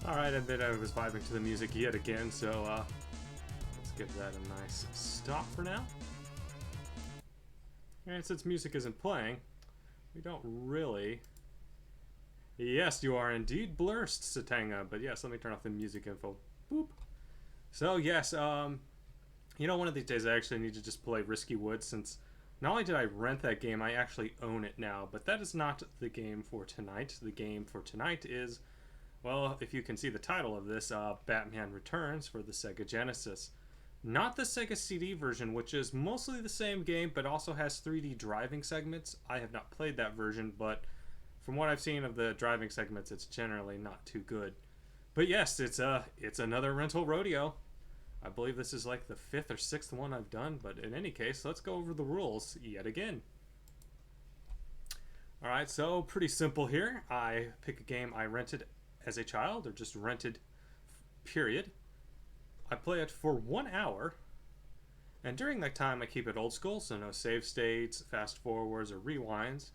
Alright, I admit I was vibing to the music yet again, so let's give that a nice stop for now. And since music isn't playing, we don't really... Yes, you are indeed blurst, Satanga, but yes, let me turn off the music info. Boop. So yes, you know, one of these days I actually need to just play Risky Woods, since not only did I rent that game, I actually own it now, but that is not the game for tonight. The game for tonight is... Well, if you can see the title of this, Batman Returns for the Sega Genesis. Not the Sega CD version, which is mostly the same game, but also has 3D driving segments. I have not played that version, but from what I've seen of the driving segments, it's generally not too good. But yes, it's another rental rodeo. I believe this is like the 5th or 6th one I've done, but in any case, let's go over the rules yet again. Alright, so pretty simple here. I pick a game I rented as a child, or just rented, period. I play it for 1 hour, and during that time I keep it old school, so no save states, fast forwards, or rewinds,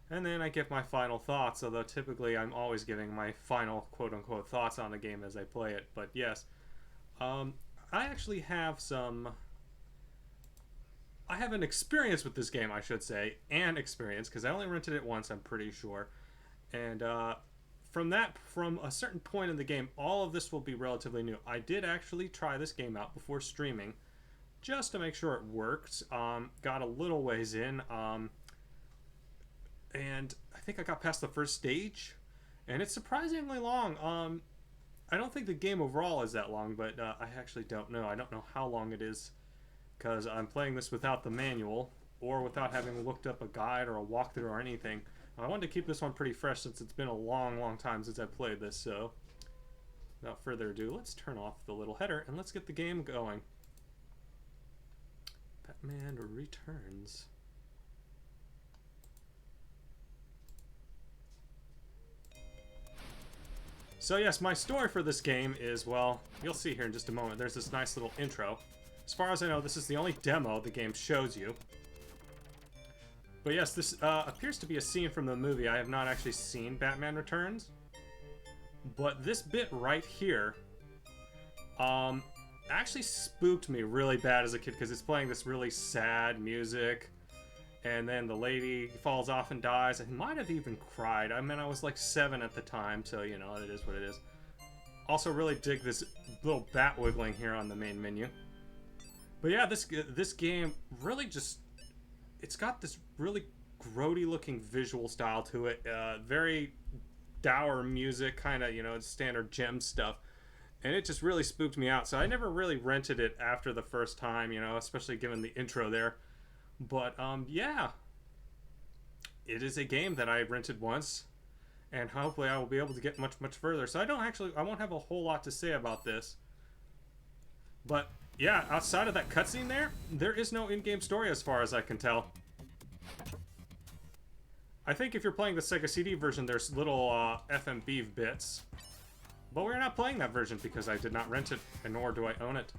and then I give my final thoughts, although typically I'm always giving my final quote-unquote thoughts on the game as I play it. But yes, I actually have I have an experience with this game, I should say, because I only rented it once, I'm pretty sure, and from a certain point in the game, all of this will be relatively new. I did actually try this game out before streaming, just to make sure it worked. Got a little ways in, and I think I got past the first stage, and it's surprisingly long. I don't think the game overall is that long, but I actually don't know. I don't know how long it is, because I'm playing this without the manual, or without having looked up a guide or a walkthrough or anything. I wanted to keep this one pretty fresh since it's been a long time since I played this, so without further ado, let's turn off the little header and let's get the game going. Batman Returns. So yes, my story for this game is, well, you'll see here in just a moment, there's this nice little intro. As far as I know, this is the only demo the game shows you. But yes, this appears to be a scene from the movie. I have not actually seen Batman Returns. But this bit right here actually spooked me really bad as a kid, because it's playing this really sad music. And then the lady falls off and dies. I might have even cried. I mean, I was like 7 at the time, so, you know, it is what it is. Also really dig this little bat wiggling here on the main menu. But yeah, this game really just... It's got this really grody looking visual style to it, very dour music, kind of, you know, standard gem stuff, and it just really spooked me out, so I never really rented it after the first time, you know, especially given the intro there. But yeah, it is a game that I rented once, and hopefully I will be able to get much further. So I won't have a whole lot to say about this, but yeah, outside of that cutscene there is no in-game story as far as I can tell. I think if you're playing the Sega CD version, there's little FMV bits. But we're not playing that version because I did not rent it, and nor do I own it.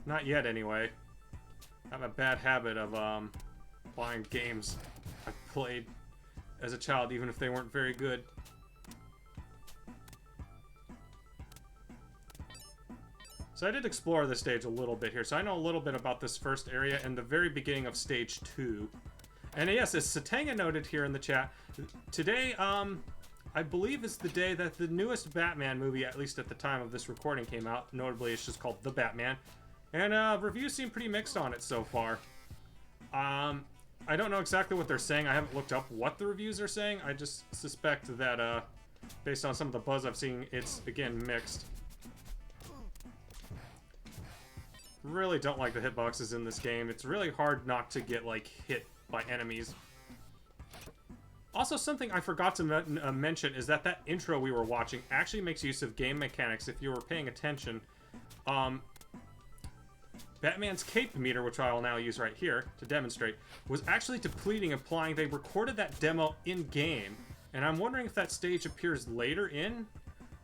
Not yet, anyway. I have a bad habit of buying games I played as a child, even if they weren't very good. So I did explore this stage a little bit here, so I know a little bit about this first area and the very beginning of stage 2. And yes, as Satanga noted here in the chat, today, I believe is the day that the newest Batman movie, at least at the time of this recording, came out. Notably, it's just called The Batman. And reviews seem pretty mixed on it so far. I don't know exactly what they're saying. I haven't looked up what the reviews are saying. I just suspect that, based on some of the buzz I've seen, it's, again, mixed. Really don't like the hitboxes in this game. It's really hard not to get, like, hit by enemies. Also, something I forgot to mention is that intro we were watching actually makes use of game mechanics. If you were paying attention, Batman's cape meter, which I will now use right here to demonstrate, was actually depleting, implying they recorded that demo in-game. And I'm wondering if that stage appears later in,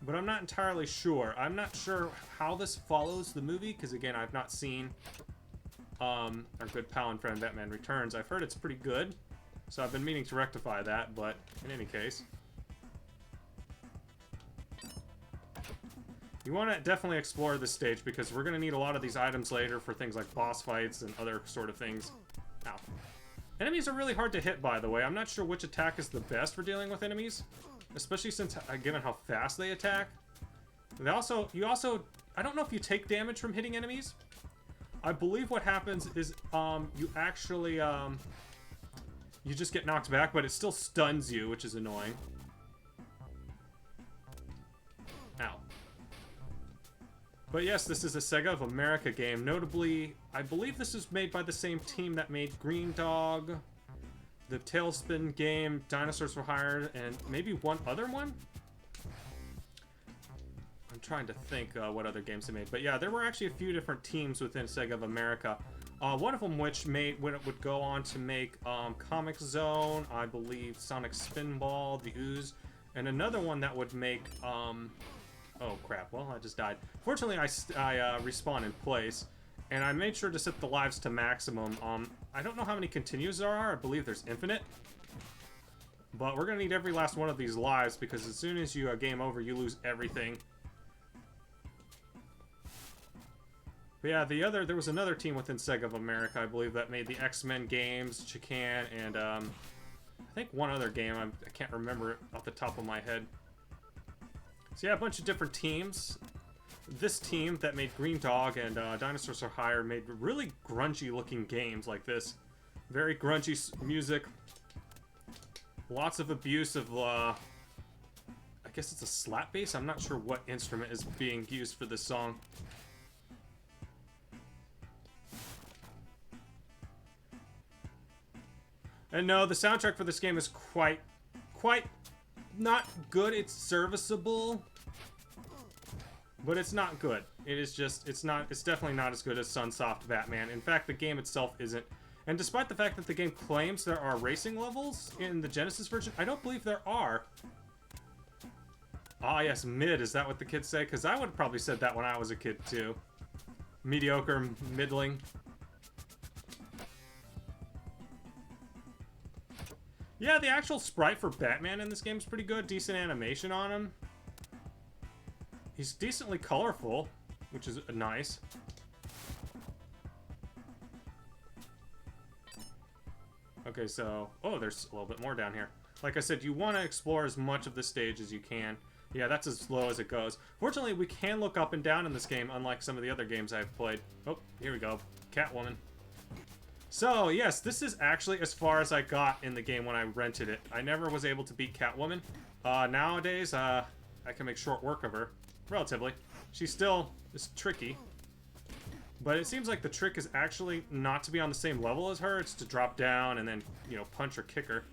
but I'm not entirely sure. I'm not sure how this follows the movie, because again, I've not seen our good pal and friend Batman Returns. I've heard it's pretty good, so I've been meaning to rectify that, but in any case. You want to definitely explore this stage because we're going to need a lot of these items later for things like boss fights and other sort of things. Ow. Enemies are really hard to hit, by the way. I'm not sure which attack is the best for dealing with enemies, especially since, given how fast they attack. You also, I don't know if you take damage from hitting enemies. I believe what happens is, you actually, you just get knocked back, but it still stuns you, which is annoying. Ow. But yes, this is a Sega of America game. Notably, I believe this is made by the same team that made Green Dog, the Tailspin game, Dinosaurs for Hire, and maybe one other one? I'm trying to think what other games they made. But yeah, there were actually a few different teams within Sega of America. One of them which would go on to make Comic Zone, I believe Sonic Spinball, The Ooze, and another one that would make... oh crap, well I just died. Fortunately I respawned in place, and I made sure to set the lives to maximum. I don't know how many continues there are, I believe there's infinite. But we're gonna need every last one of these lives, because as soon as you game over, you lose everything. But yeah, there was another team within Sega of America, I believe, that made the X-Men games, Chican, and I think one other game, I can't remember it off the top of my head. So yeah, a bunch of different teams. This team that made Green Dog and Dinosaurs for Hire made really grungy looking games like this. Very grungy music. Lots of abuse of, I guess it's a slap bass? I'm not sure what instrument is being used for this song. And no, the soundtrack for this game is quite not good. It's serviceable, but it's not good. It is just, it's definitely not as good as Sunsoft Batman. In fact, the game itself isn't. And despite the fact that the game claims there are racing levels in the Genesis version, I don't believe there are. Ah, yes, mid. Is that what the kids say? Because I would have probably said that when I was a kid, too. Mediocre, middling. Yeah, the actual sprite for Batman in this game is pretty good. Decent animation on him. He's decently colorful, which is nice. Okay, so... oh, there's a little bit more down here. Like I said, you want to explore as much of the stage as you can. Yeah, that's as low as it goes. Fortunately, we can look up and down in this game, unlike some of the other games I've played. Oh, here we go. Catwoman. So, yes, this is actually as far as I got in the game when I rented it. I never was able to beat Catwoman. Nowadays, I can make short work of her. Relatively. She still is tricky. But it seems like the trick is actually not to be on the same level as her. It's to drop down and then, you know, punch or kick her.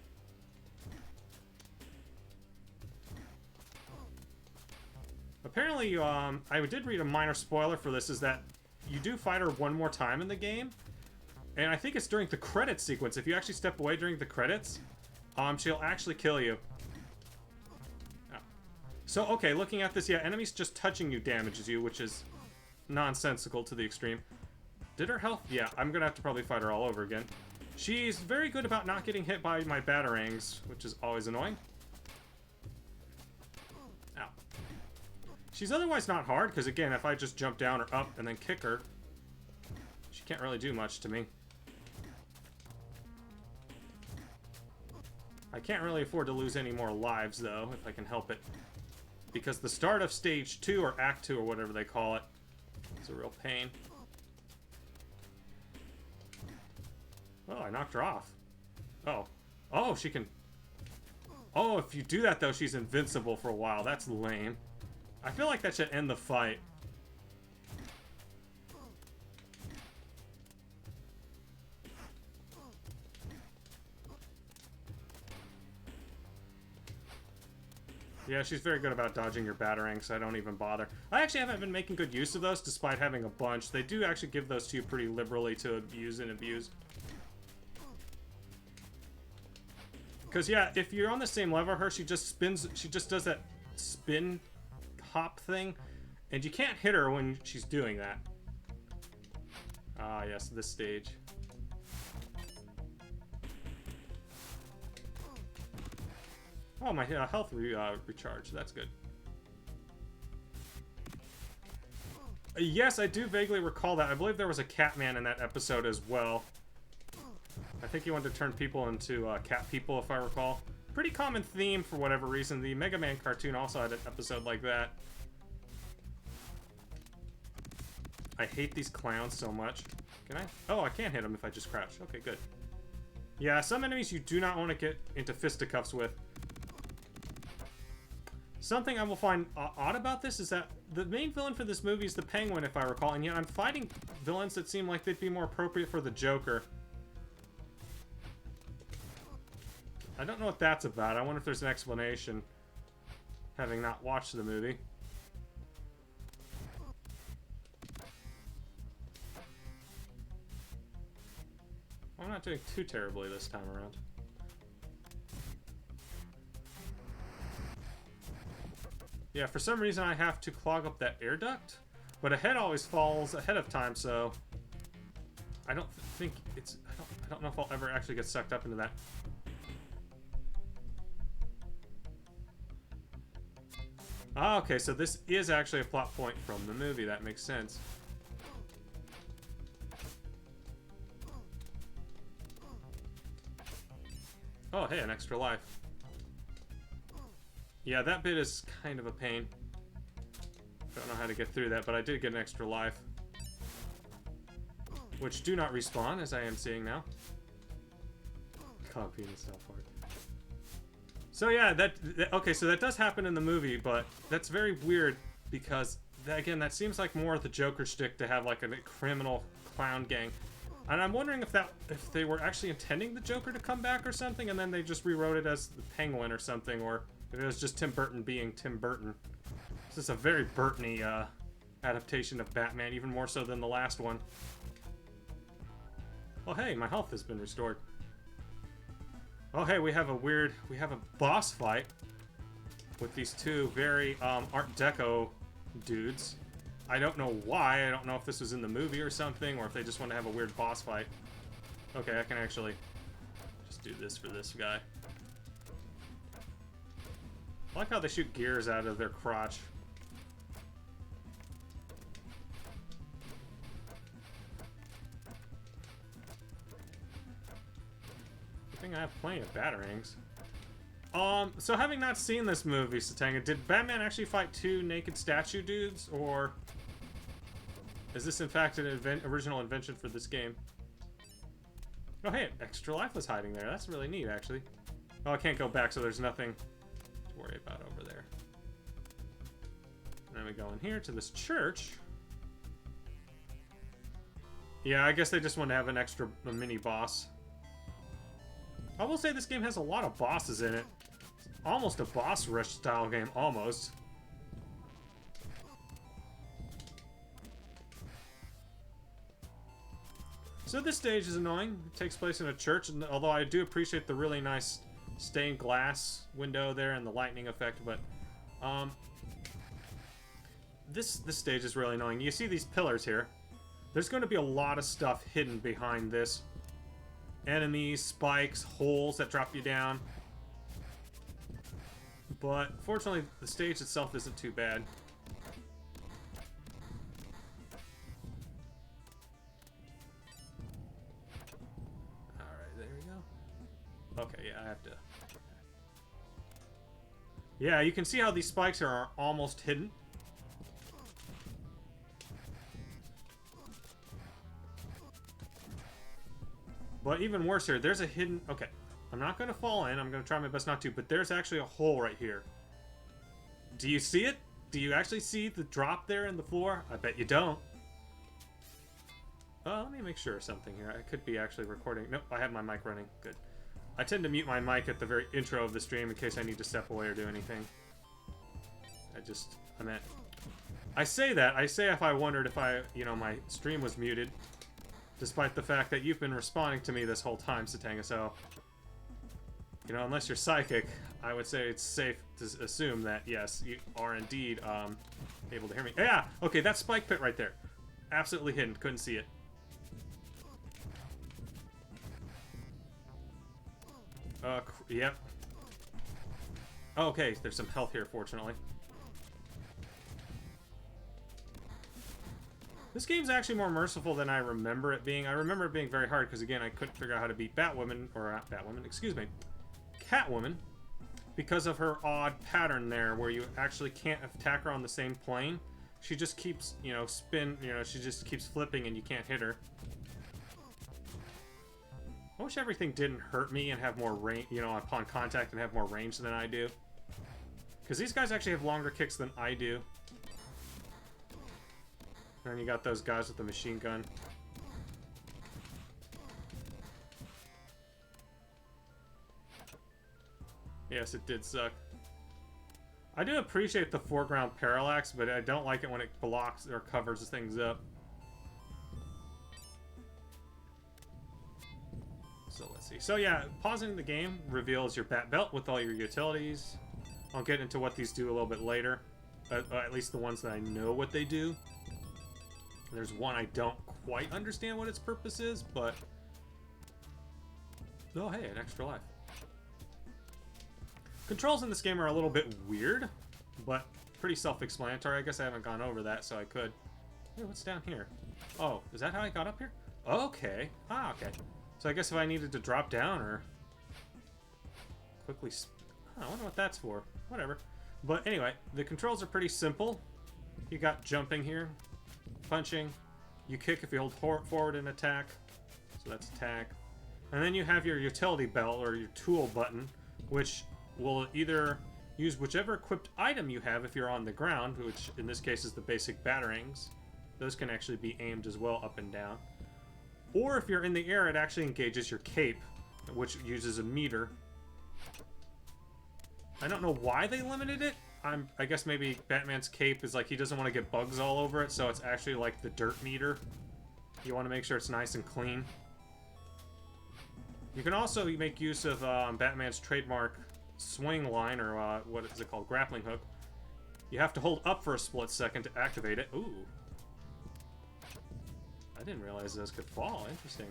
Apparently, I did read a minor spoiler for this, is that you do fight her one more time in the game. And I think it's during the credits sequence. If you actually step away during the credits, she'll actually kill you. Oh. So, okay, looking at this, yeah, enemies just touching you damages you, which is nonsensical to the extreme. Did her health? Yeah, I'm gonna have to probably fight her all over again. She's very good about not getting hit by my batarangs, which is always annoying. Ow. She's otherwise not hard, because again, if I just jump down or up and then kick her, she can't really do much to me. I can't really afford to lose any more lives, though, if I can help it. Because the start of Stage 2, or Act 2, or whatever they call it, is a real pain. Oh, I knocked her off. Oh. Oh, she can... oh, if you do that, though, she's invincible for a while. That's lame. I feel like that should end the fight. Yeah, she's very good about dodging your batarangs, so I don't even bother. I actually haven't been making good use of those, despite having a bunch. They do actually give those to you pretty liberally to use and abuse. Because, yeah, if you're on the same level as her, she just spins, she just does that spin hop thing, and you can't hit her when she's doing that. Ah, yes, this stage. Oh, my health recharged. That's good. Yes, I do vaguely recall that. I believe there was a Catman in that episode as well. I think he wanted to turn people into cat people, if I recall. Pretty common theme for whatever reason. The Mega Man cartoon also had an episode like that. I hate these clowns so much. Can I? Oh, I can't hit them if I just crouch. Okay, good. Yeah, some enemies you do not want to get into fisticuffs with. Something I will find odd about this is that the main villain for this movie is the Penguin, if I recall, and yet I'm fighting villains that seem like they'd be more appropriate for the Joker. I don't know what that's about. I wonder if there's an explanation, having not watched the movie. I'm not doing too terribly this time around. Yeah, for some reason I have to clog up that air duct, but a head always falls ahead of time, so I don't think it's... I don't know if I'll ever actually get sucked up into that. Ah, okay, so this is actually a plot point from the movie. That makes sense. Oh, hey, an extra life. Yeah, that bit is kind of a pain. Don't know how to get through that, but I did get an extra life. Which do not respawn, as I am seeing now. Copy and stuff art. So yeah, okay, so that does happen in the movie, but that's very weird because, again, that seems like more of the Joker shtick to have like a criminal clown gang. And I'm wondering if they were actually intending the Joker to come back or something, and then they just rewrote it as the Penguin or something, or if it was just Tim Burton being Tim Burton. This is a very Burton-y adaptation of Batman, even more so than the last one. Oh hey, my health has been restored. Oh hey, we have a boss fight with these two very Art Deco dudes. I don't know why. I don't know if this was in the movie or something, or if they just want to have a weird boss fight. Okay, I can actually just do this for this guy. I like how they shoot gears out of their crotch. I think I have plenty of batarangs. So having not seen this movie, Satanga, did Batman actually fight two naked statue dudes, or is this in fact an original invention for this game? Oh hey, extra life was hiding there. That's really neat, actually. Oh, I can't go back, so there's nothing to worry about over there. And then we go in here to this church. Yeah, I guess they just want to have an extra mini boss. I will say this game has a lot of bosses in it. It's almost a boss rush style game, almost. So this stage is annoying. It takes place in a church, and although I do appreciate the really nice stained glass window there and the lightning effect, but this stage is really annoying. You see these pillars here. There's going to be a lot of stuff hidden behind this. Enemies, spikes, holes that drop you down. But fortunately, the stage itself isn't too bad. Alright, there we go. Okay, yeah, I have to... Yeah, you can see how these spikes are almost hidden. But even worse here, there's a hidden... Okay, I'm not going to fall in. I'm going to try my best not to, but there's actually a hole right here. Do you see it? Do you actually see the drop there in the floor? I bet you don't. Let me make sure of something here. I could be actually recording. Nope, I have my mic running. Good. I tend to mute my mic at the very intro of the stream in case I need to step away or do anything. I say that. I say if I wondered if my stream was muted. Despite the fact that you've been responding to me this whole time, Satanga, so... unless you're psychic, I would say it's safe to assume that, yes, you are indeed, able to hear me. Yeah! Okay, that spike pit right there. Absolutely hidden. Couldn't see it. Yep. Okay, there's some health here, fortunately. This game's actually more merciful than I remember it being. I remember it being very hard because, again, I couldn't figure out how to beat Batwoman, or not Batwoman, excuse me, Catwoman, because of her odd pattern there where you actually can't attack her on the same plane. She just keeps, you know, she just keeps flipping and you can't hit her. I wish everything didn't hurt me and have more range, you know, upon contact and have more range than I do. Because these guys actually have longer kicks than I do. And then you got those guys with the machine gun. Yes, it did suck. I do appreciate the foreground parallax, but I don't like it when it blocks or covers things up. So let's see. So yeah, pausing the game reveals your bat belt with all your utilities. I'll get into what these do a little bit later. At least the ones that I know what they do. There's one I don't quite understand what its purpose is, but... Oh, hey, an extra life. Controls in this game are a little bit weird, but pretty self-explanatory. I guess I haven't gone over that, so I could. Hey, what's down here? Oh, is that how I got up here? Okay. Ah, okay. So I guess if I needed to drop down or quickly... I wonder what that's for. Whatever. But anyway, the controls are pretty simple. You got jumping here, punching. You kick if you hold forward and attack. So that's attack. And then you have your utility belt or your tool button, which will either use whichever equipped item you have if you're on the ground, which in this case is the basic batarangs. Those can actually be aimed as well up and down. Or if you're in the air, it actually engages your cape, which uses a meter. I don't know why they limited it. I guess maybe Batman's cape is like he doesn't want to get bugs all over it, so it's actually like the dirt meter. You want to make sure it's nice and clean. You can also make use of Batman's trademark swing line, or what is it called? Grappling hook. You have to hold up for a split second to activate it. Ooh. I didn't realize those could fall. Interesting.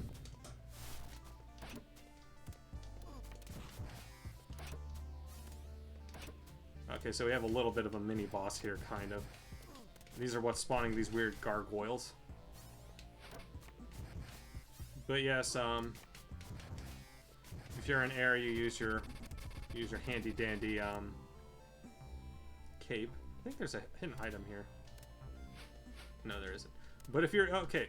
Okay, so we have a little bit of a mini-boss here, kind of. These are what's spawning these weird gargoyles. But yes, if you're in air, you use your handy-dandy cape. I think there's a hidden item here. No, there isn't. But if you're... Okay.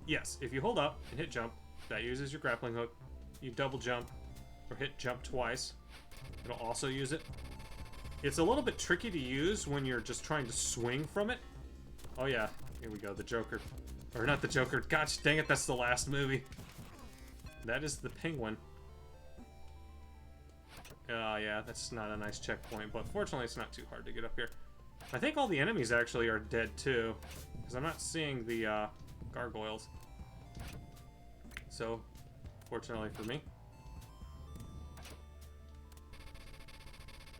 Yes, if you hold up and hit jump, that uses your grappling hook. You double jump, or hit jump twice. It'll also use it. It's a little bit tricky to use when you're just trying to swing from it. Oh yeah, here we go, the Joker. Or not the Joker, gosh dang it, that's the last movie. That is the Penguin. Yeah, that's not a nice checkpoint, but fortunately it's not too hard to get up here. I think all the enemies actually are dead too, because I'm not seeing the gargoyles. So, fortunately for me.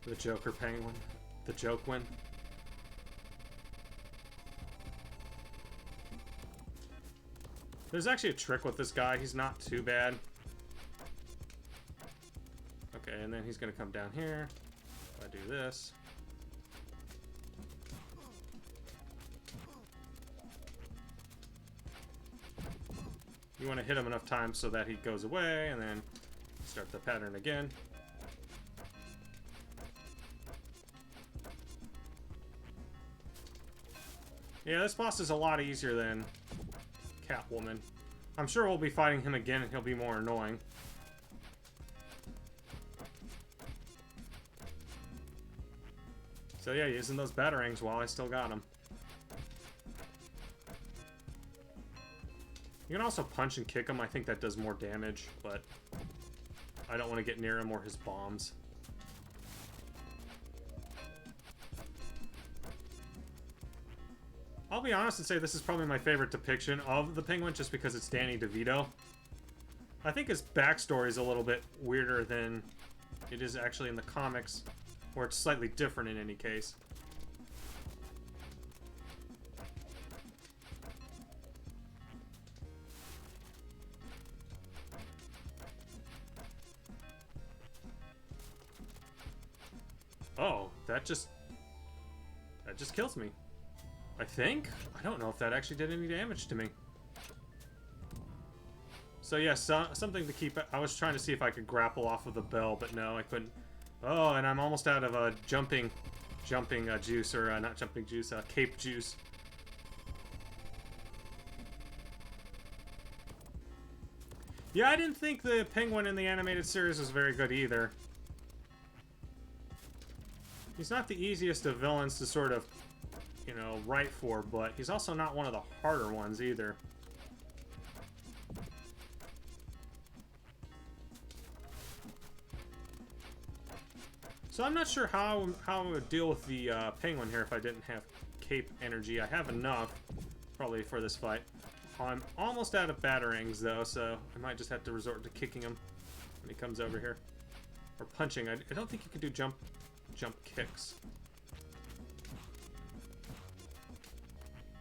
The Joker Penguin. The Jokwin. There's actually a trick with this guy. He's not too bad. Okay, and then he's gonna come down here. If I do this. You want to hit him enough times so that he goes away, and then start the pattern again. Yeah, this boss is a lot easier than Catwoman. I'm sure we'll be fighting him again and he'll be more annoying. So yeah, using those batarangs while I still got them. You can also punch and kick him. I think that does more damage, but I don't want to get near him or his bombs. I'll be honest and say this is probably my favorite depiction of the Penguin just because it's Danny DeVito. I think his backstory is a little bit weirder than it is actually in the comics, where it's slightly different in any case. Oh, that just kills me. I think? I don't know if that actually did any damage to me. So yeah, something to keep... I was trying to see if I could grapple off of the bell, but no, I couldn't. Oh, and I'm almost out of jumping juice, or not jumping juice, cape juice. Yeah, I didn't think the Penguin in the animated series was very good either. He's not the easiest of villains to sort of, you know, write for, but he's also not one of the harder ones either. So I'm not sure how I would deal with the Penguin here if I didn't have cape energy. I have enough, probably, for this fight. I'm almost out of batarangs, though, so I might just have to resort to kicking him when he comes over here. Or punching. I don't think you can do jump kicks.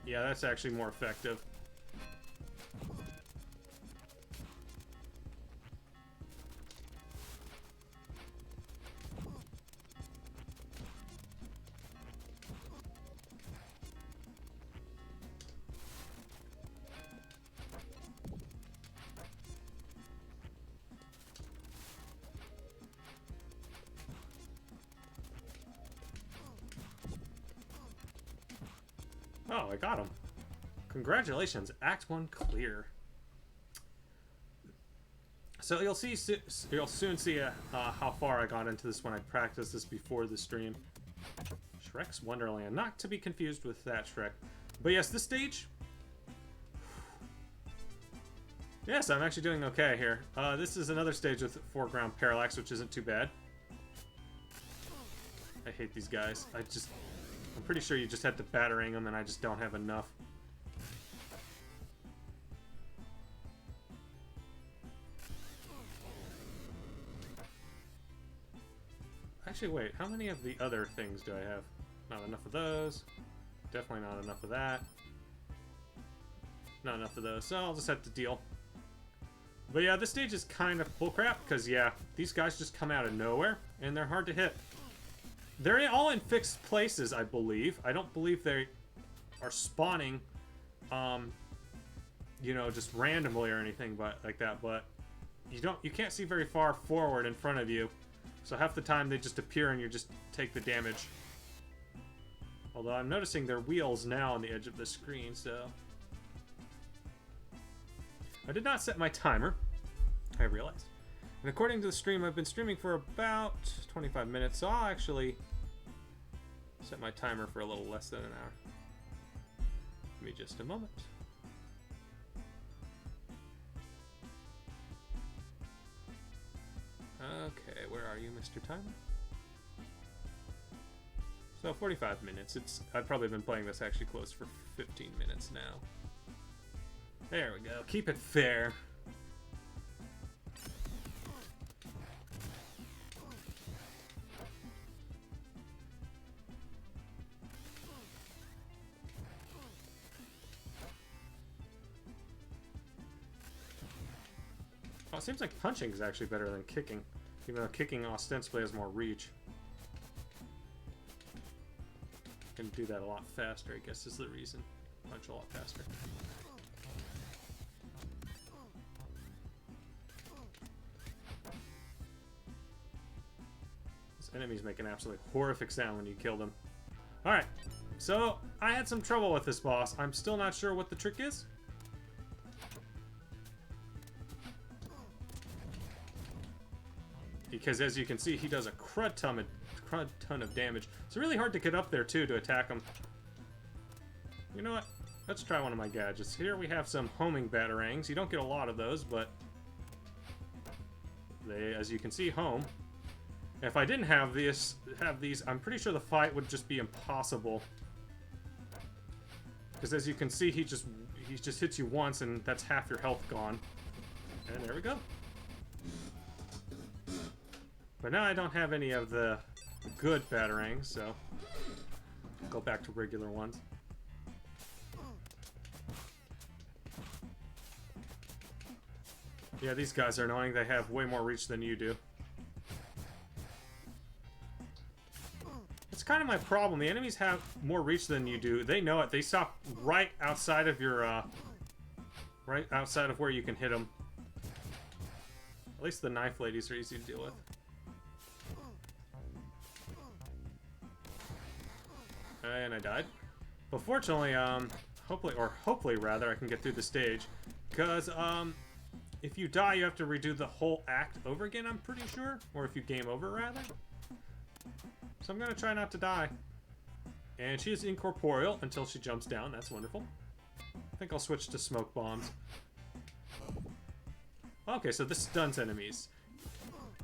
Yeah, that's actually more effective. Oh, I got him. Congratulations, Act 1 clear. So you'll soon see how far I got into this when I practiced this before the stream. Shrek's Wonderland, not to be confused with that Shrek. But yes, this stage... Yes, I'm actually doing okay here. This is another stage with foreground parallax, which isn't too bad. I hate these guys. I'm pretty sure you just have to batarang them, and I just don't have enough. Actually, wait, how many of the other things do I have? Not enough of those. Definitely not enough of that. Not enough of those, so I'll just have to deal. But yeah, this stage is kind of bullcrap, because yeah, these guys just come out of nowhere, and they're hard to hit. They're all in fixed places, I believe. I don't believe they are spawning, you know, just randomly or anything but like that. But you can't see very far forward in front of you, so half the time they just appear and you just take the damage. Although I'm noticing their wheels now on the edge of the screen, so I did not set my timer. I realized. And according to the stream, I've been streaming for about 25 minutes, so I'll actually set my timer for a little less than an hour. Give me just a moment. Okay, where are you, Mr. Timer? So 45 minutes. I've probably been playing this actually close for 15 minutes now. There we go. Keep it fair. Well, it seems like punching is actually better than kicking, even though kicking ostensibly has more reach. Can do that a lot faster, I guess, is the reason. Punch a lot faster. This enemies make an absolutely horrific sound when you kill them. Alright, so I had some trouble with this boss. I'm still not sure what the trick is. Because as you can see, he does a crud ton of damage. It's really hard to get up there, too, to attack him. You know what? Let's try one of my gadgets. Here we have some homing batarangs. You don't get a lot of those, but they, as you can see, home. If I didn't have these, I'm pretty sure the fight would just be impossible. Because as you can see, he just hits you once, and that's half your health gone. And there we go. But now I don't have any of the good batarangs, so I'll go back to regular ones. Yeah, these guys are annoying. They have way more reach than you do. kind of my problem. The enemies have more reach than you do. They know it. They stop right outside of your, right outside of where you can hit them. At least the knife ladies are easy to deal with. And I died. But fortunately, hopefully rather, I can get through the stage. Because, if you die, you have to redo the whole act over again, I'm pretty sure. Or if you game over, rather. So I'm gonna try not to die. And she is incorporeal until she jumps down. That's wonderful. I think I'll switch to smoke bombs. Okay, so this stuns enemies.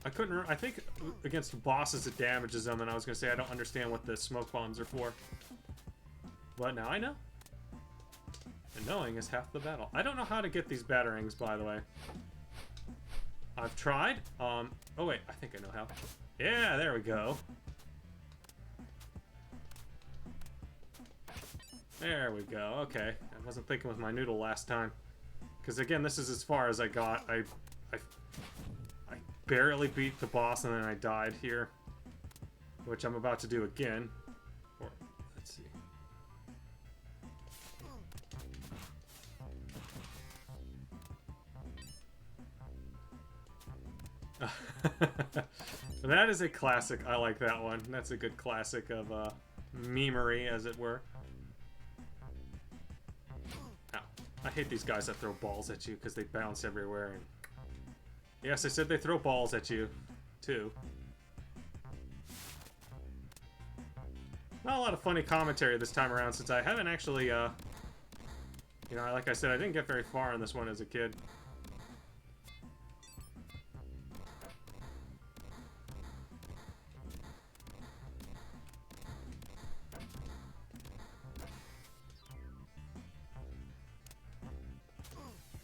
I think against bosses it damages them, and I was gonna say I don't understand what the smoke bombs are for. But now I know. And knowing is half the battle. I don't know how to get these batarangs, by the way. I've tried. Oh wait, I think I know how. Yeah, there we go. There we go. Okay, I wasn't thinking with my noodle last time. Because again, this is as far as I got. I barely beat the boss and then I died here. Which I'm about to do again. Or, let's see. That is a classic. I like that one. That's a good classic of memery, as it were. Ow. I hate these guys that throw balls at you because they bounce everywhere. And yes, I said they throw balls at you, too. Not a lot of funny commentary this time around since I haven't actually, you know, like I said, I didn't get very far in this one as a kid.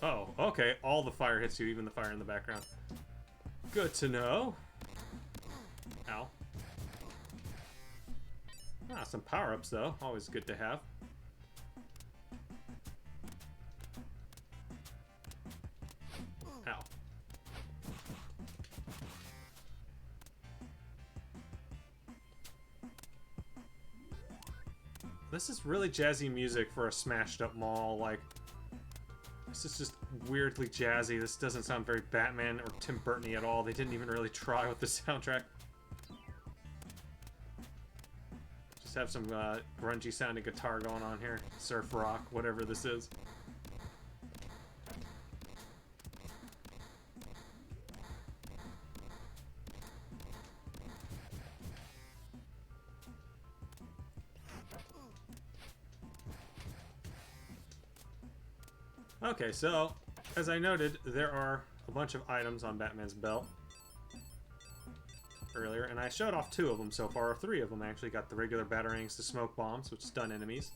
Oh, okay. All the fire hits you, even the fire in the background. Good to know. Ow. Ah, some power-ups, though. Always good to have. Ow. This is really jazzy music for a smashed-up mall, like... This is just weirdly jazzy. This doesn't sound very Batman or Tim Burton-y at all. They didn't even really try with the soundtrack. Just have some grungy sounding guitar going on here. Surf rock, whatever this is. Okay, so, as I noted, there are a bunch of items on Batman's belt earlier, and I showed off 2 of them so far, or 3 of them actually. Got the regular batarangs, the smoke bombs, which stun enemies,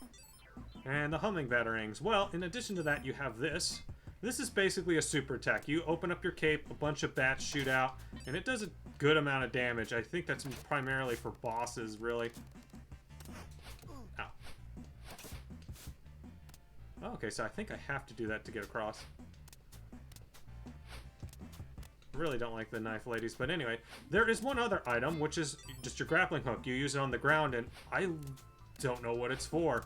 and the humming batarangs. Well, in addition to that, you have this. This is basically a super attack. You open up your cape, a bunch of bats shoot out, and it does a good amount of damage. I think that's primarily for bosses, really. Ow. Okay, so I think I have to do that to get across. Really don't like the knife ladies, but anyway, there is one other item, which is just your grappling hook. You use it on the ground, and I don't know what it's for.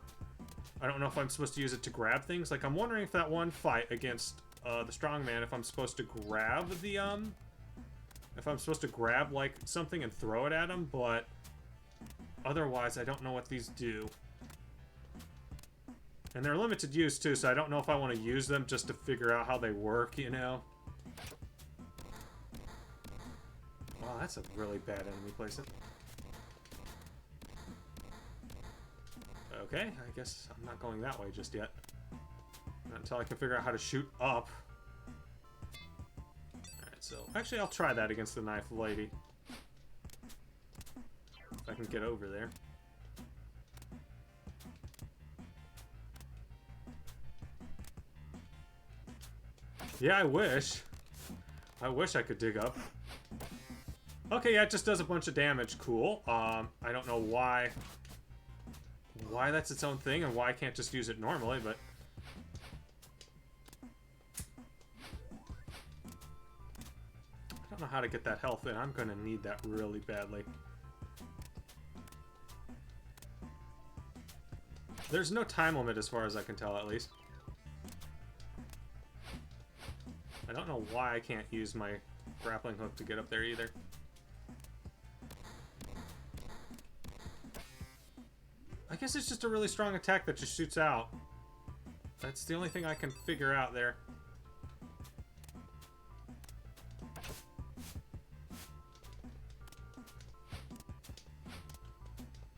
I don't know if I'm supposed to use it to grab things. Like, I'm wondering if that one fight against the Strongman, if I'm supposed to grab the, if I'm supposed to grab, like, something and throw it at him, but otherwise, I don't know what these do. And they're limited use, too, so I don't know if I want to use them just to figure out how they work, you know? Wow, that's a really bad enemy placement. Okay, I guess I'm not going that way just yet. Not until I can figure out how to shoot up. Alright, so... Actually, I'll try that against the knife lady. If I can get over there. Yeah, I wish. I wish I could dig up. Okay, yeah, it just does a bunch of damage. Cool. I don't know why that's its own thing and why I can't just use it normally, but... I don't know how to get that health in. I'm gonna need that really badly. There's no time limit as far as I can tell, at least. I don't know why I can't use my grappling hook to get up there either. I guess it's just a really strong attack that just shoots out. That's the only thing I can figure out there.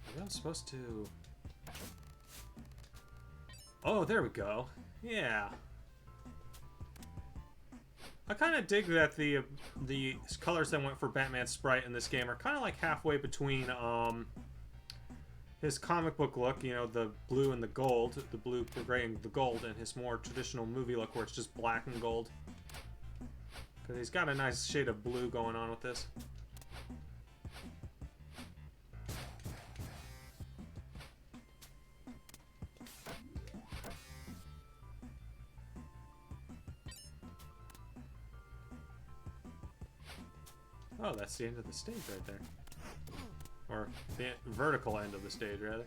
Maybe I'm supposed to... Oh, there we go. Yeah. I kind of dig that the colors that went for Batman's sprite in this game are kind of like halfway between his comic book look, you know, the blue and the gold, the blue, the gray, and the gold, and his more traditional movie look where it's just black and gold. Because he's got a nice shade of blue going on with this. Oh, that's the end of the stage right there. Or the vertical end of the stage, rather.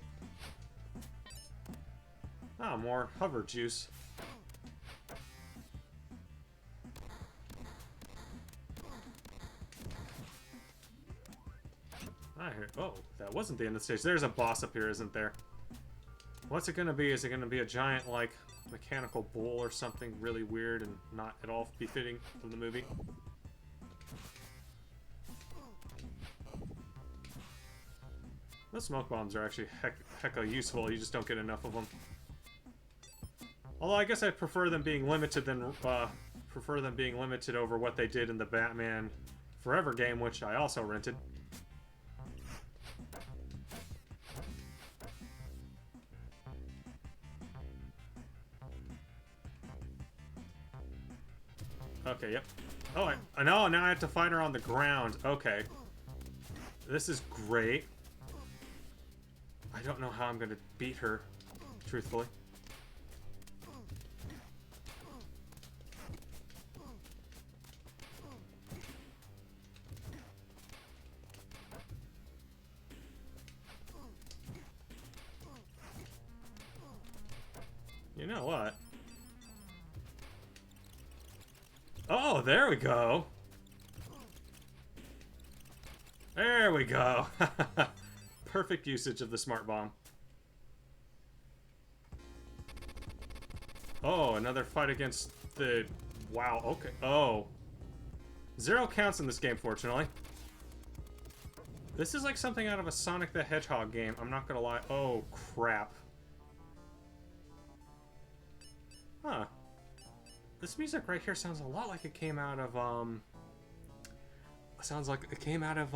Ah, more hover juice. I heard. Oh, that wasn't the end of the stage. There's a boss up here, isn't there? What's it gonna be? Is it gonna be a giant, like, mechanical bull or something really weird and not at all befitting from the movie? The smoke bombs are actually hecka useful, you just don't get enough of them. Although I guess I prefer them being limited over what they did in the Batman Forever game, which I also rented. Okay, yep. Oh, I know, now I have to fight her on the ground. Okay. This is great. I don't know how I'm going to beat her, truthfully. You know what? Oh, there we go. There we go. Perfect usage of the smart bomb. Oh, another fight against the... Wow, okay. Oh. 0 counts in this game, fortunately. This is like something out of a Sonic the Hedgehog game. I'm not gonna lie. Oh, crap. Huh. This music right here sounds a lot like it came out of, Sounds like it came out of,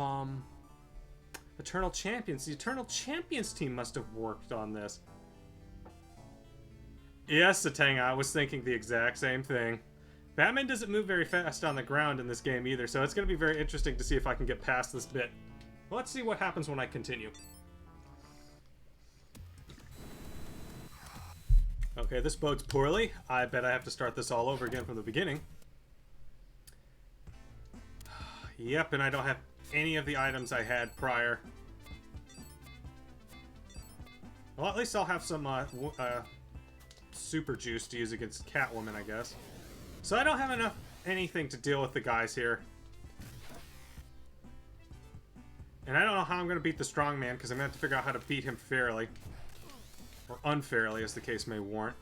Eternal Champions. The Eternal Champions team must have worked on this. Yes, Satanga, I was thinking the exact same thing. Batman doesn't move very fast on the ground in this game either, so it's going to be very interesting to see if I can get past this bit. Well, let's see what happens when I continue. Okay, this bodes poorly. I bet I have to start this all over again from the beginning. Yep, and I don't have any of the items I had prior. Well, at least I'll have some super juice to use against Catwoman, I guess. So I don't have anything to deal with the guys here. And I don't know how I'm going to beat the Strongman, because I'm going to have to figure out how to beat him fairly. Or unfairly, as the case may warrant.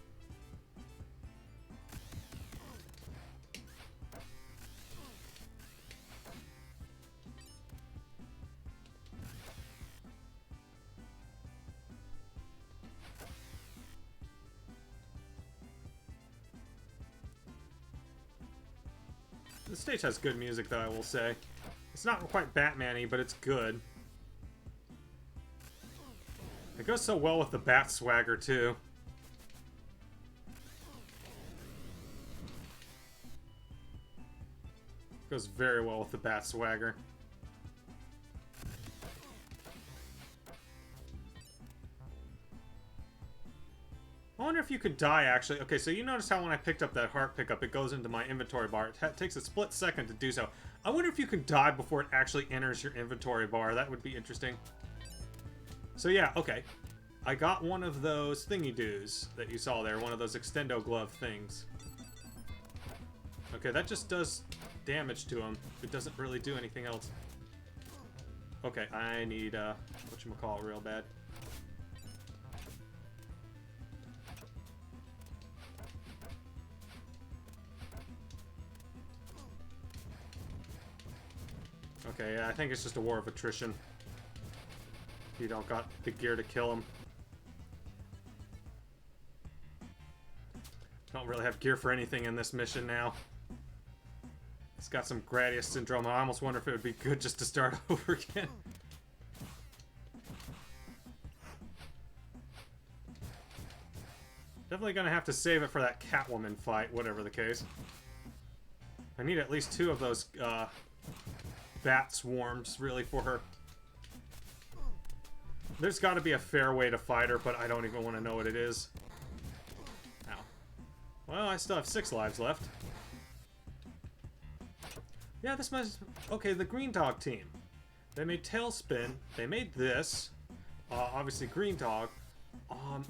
The stage has good music, though, I will say. It's not quite Batman-y, but it's good. It goes so well with the Bat swagger, too. It goes very well with the Bat swagger. I wonder if you could die, actually. Okay, so you notice how when I picked up that heart pickup, it goes into my inventory bar. It takes a split second to do so. I wonder if you can die before it actually enters your inventory bar. That would be interesting. So yeah, okay. I got one of those thingy-doos that you saw there, one of those extendo glove things. Okay, that just does damage to him. It doesn't really do anything else. Okay, I need, whatchamacallit real bad. Okay, yeah, I think it's just a war of attrition. You don't got the gear to kill him. Don't really have gear for anything in this mission now. It's got some Gradius syndrome. I almost wonder if it would be good just to start over again. Definitely gonna have to save it for that Catwoman fight, whatever the case. I need at least 2 of those, bat swarms, really, for her. There's got to be a fair way to fight her, but I don't even want to know what it is. Ow. Well, I still have 6 lives left. Yeah, this must... Okay, the Green Dog team. They made Tailspin. They made this. Obviously, Green Dog.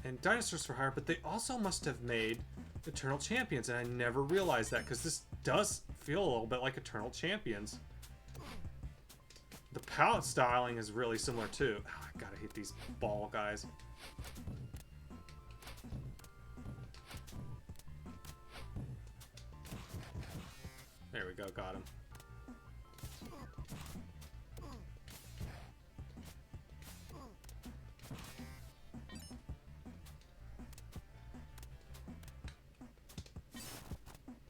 And Dinosaurs for Hire, but they also must have made Eternal Champions, and I never realized that, because this does feel a little bit like Eternal Champions. The palette styling is really similar too. Oh, I gotta hit these ball guys. There we go, got him.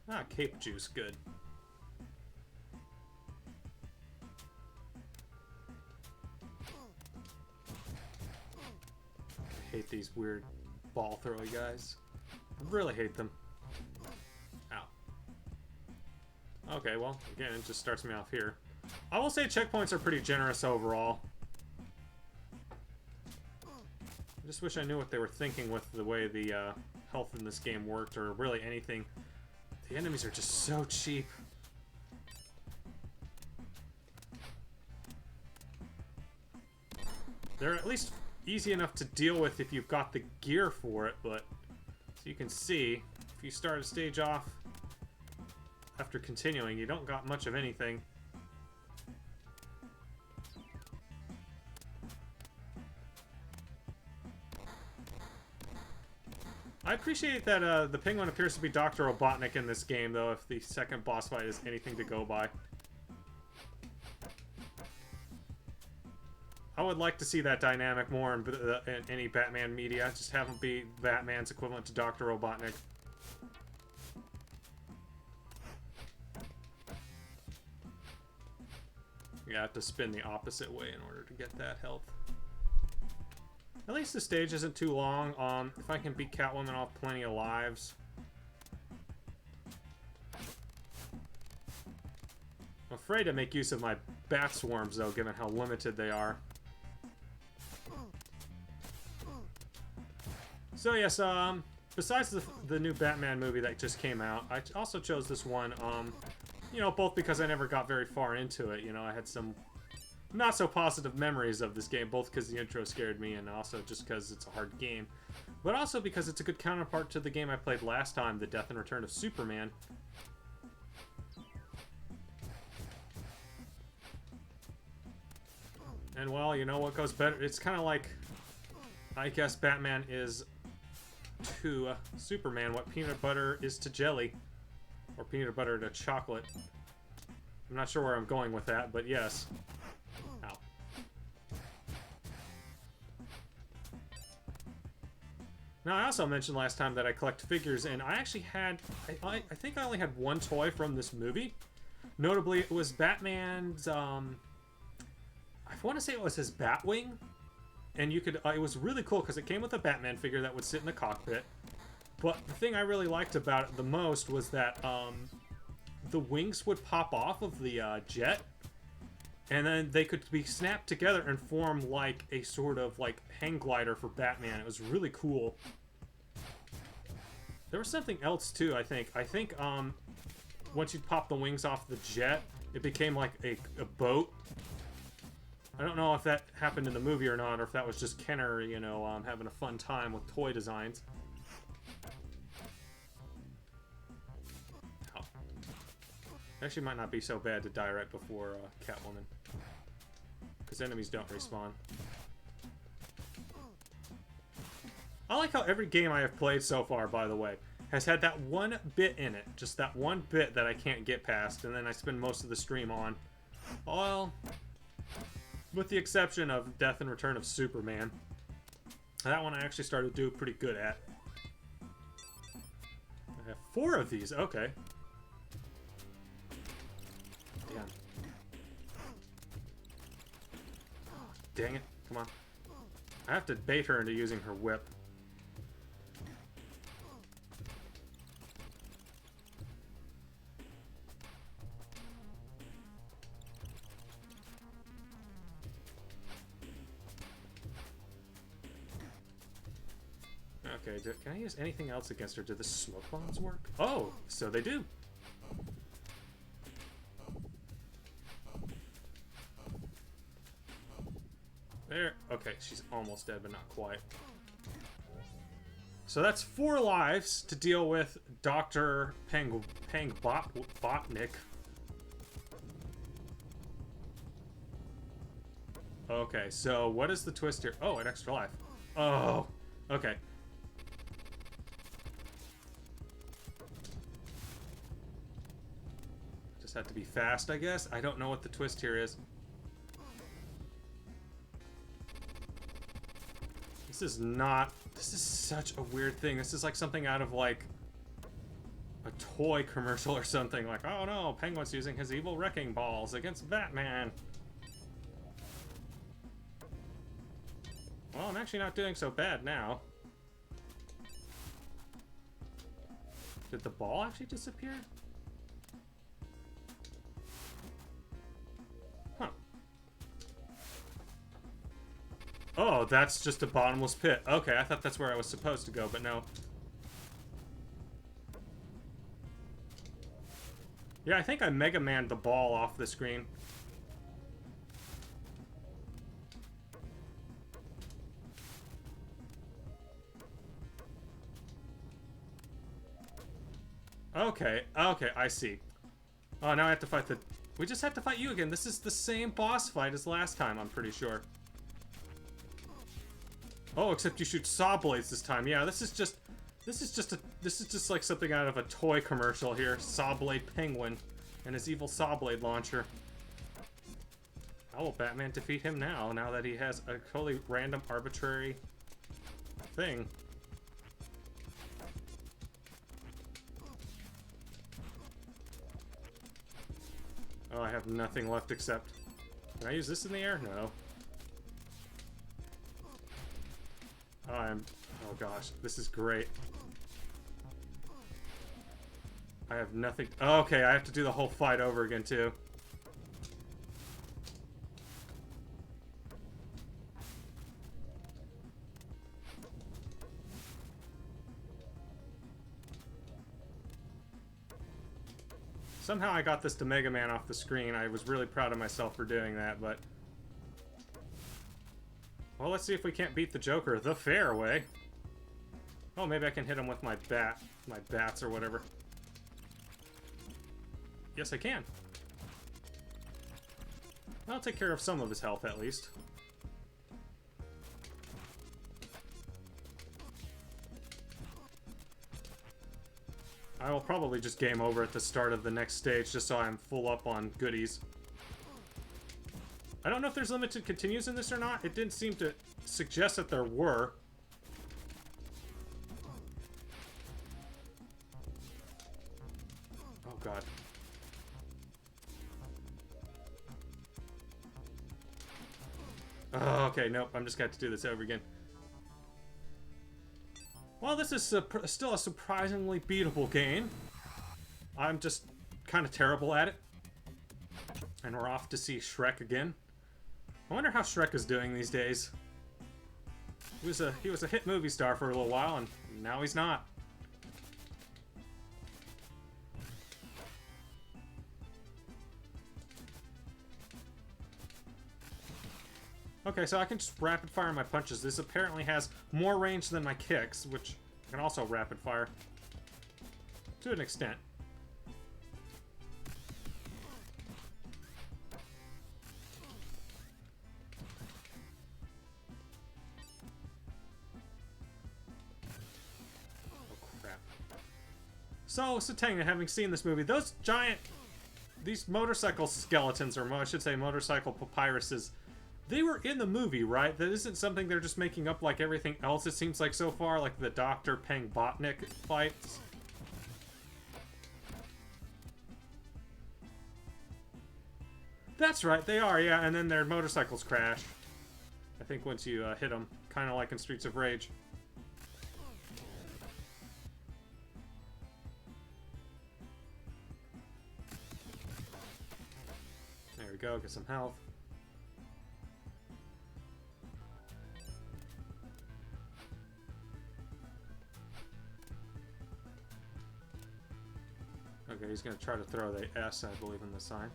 Ah, cape juice, good. I hate these weird ball throwy guys. I really hate them. Ow. Okay, well, again, it just starts me off here. I will say checkpoints are pretty generous overall. I just wish I knew what they were thinking with the way the health in this game worked, or really anything. The enemies are just so cheap. They're at least easy enough to deal with if you've got the gear for it, but as you can see, if you start a stage off after continuing, you don't got much of anything. I appreciate that the Penguin appears to be Dr. Robotnik in this game, though, if the second boss fight is anything to go by. I would like to see that dynamic more in any Batman media. Just have him be Batman's equivalent to Dr. Robotnik. You have to spin the opposite way in order to get that health. At least the stage isn't too long. If I can beat Catwoman off plenty of lives. I'm afraid to make use of my bat swarms, though, given how limited they are. So yes, besides the new Batman movie that just came out, I also chose this one, you know, both because I never got very far into it. You know, I had some not so positive memories of this game, both because the intro scared me and also just because it's a hard game, but also because it's a good counterpart to the game I played last time, The Death and Return of Superman. And well, you know what goes better? It's kind of like, I guess Batman is to Superman what peanut butter is to jelly, or peanut butter to chocolate. I'm not sure where I'm going with that, but yes. Ow. Now, I also mentioned last time that I collect figures, and I actually had, I think I only had one toy from this movie. Notably, it was Batman's, I want to say it was his Batwing. And you could, it was really cool because it came with a Batman figure that would sit in the cockpit. But the thing I really liked about it the most was that the wings would pop off of the jet, and then they could be snapped together and form like a sort of like hang glider for Batman. It was really cool. There was something else too, I think. Once you pop the wings off the jet, it became like a boat. I don't know if that happened in the movie or not, or if that was just Kenner, you know, having a fun time with toy designs. Oh. Actually might not be so bad to die right before Catwoman. Because enemies don't respawn. I like how every game I have played so far, by the way, has had that one bit in it. Just that one bit that I can't get past, and then I spend most of the stream on. Well, with the exception of Death and Return of Superman. That one I actually started to do pretty good at. I have 4 of these, okay. Damn. Oh, dang it, come on. I have to bait her into using her whip. Okay, can I use anything else against her? Do the smoke bombs work? Oh, so they do. There. Okay, she's almost dead, but not quite. So that's 4 lives to deal with Dr. Pengbotnik. Okay, so what is the twist here? Oh, an extra life. Oh, okay. Just have to be fast, I guess. I don't know what the twist here is. This is not... This is such a weird thing. This is like something out of, like, a toy commercial or something. Like, oh no, Penguin's using his evil wrecking balls against Batman. Well, I'm actually not doing so bad now. Did the ball actually disappear? Huh. Oh, that's just a bottomless pit. Okay, I thought that's where I was supposed to go, but no. Yeah, I think I Mega Man'd the ball off the screen. Okay, okay, I see. Oh, now I have to fight the... We just have to fight you again. This is the same boss fight as last time, I'm pretty sure. Oh, except you shoot Sawblades this time. Yeah, this is just like something out of a toy commercial here. Sawblade Penguin and his evil Sawblade launcher. How will Batman defeat him now that he has a totally random, arbitrary thing? Oh, I have nothing left except... Can I use this in the air? No. Oh, oh gosh, this is great. I have nothing... Oh, okay, I have to do the whole fight over again, too. Somehow I got this to Mega Man off the screen. I was really proud of myself for doing that, but... Well, let's see if we can't beat the Joker the fair way. Oh, maybe I can hit him with my bats or whatever. Yes, I can. I'll take care of some of his health, at least. I will probably just game over at the start of the next stage, just so I'm full up on goodies. I don't know if there's limited continues in this or not. It didn't seem to suggest that there were. Oh, God. Oh, okay, nope. I'm just going to have to do this over again. Well, this is still a surprisingly beatable game. I'm just kind of terrible at it. And we're off to see Shrek again. I wonder how Shrek is doing these days. He was a hit movie star for a little while, and now he's not. Okay, so I can just rapid fire my punches. This apparently has more range than my kicks, which I can also rapid fire. To an extent. So, Satanga, having seen this movie, these motorcycle skeletons, or I should say motorcycle papyruses, they were in the movie, right? That isn't something they're just making up like everything else, it seems like so far, like the Dr. Pengbotnik fights. That's right, they are, yeah, and then their motorcycles crash. I think once you hit them, kind of like in Streets of Rage. There we go, get some health. Okay, he's gonna try to throw the S, I believe, in the sign.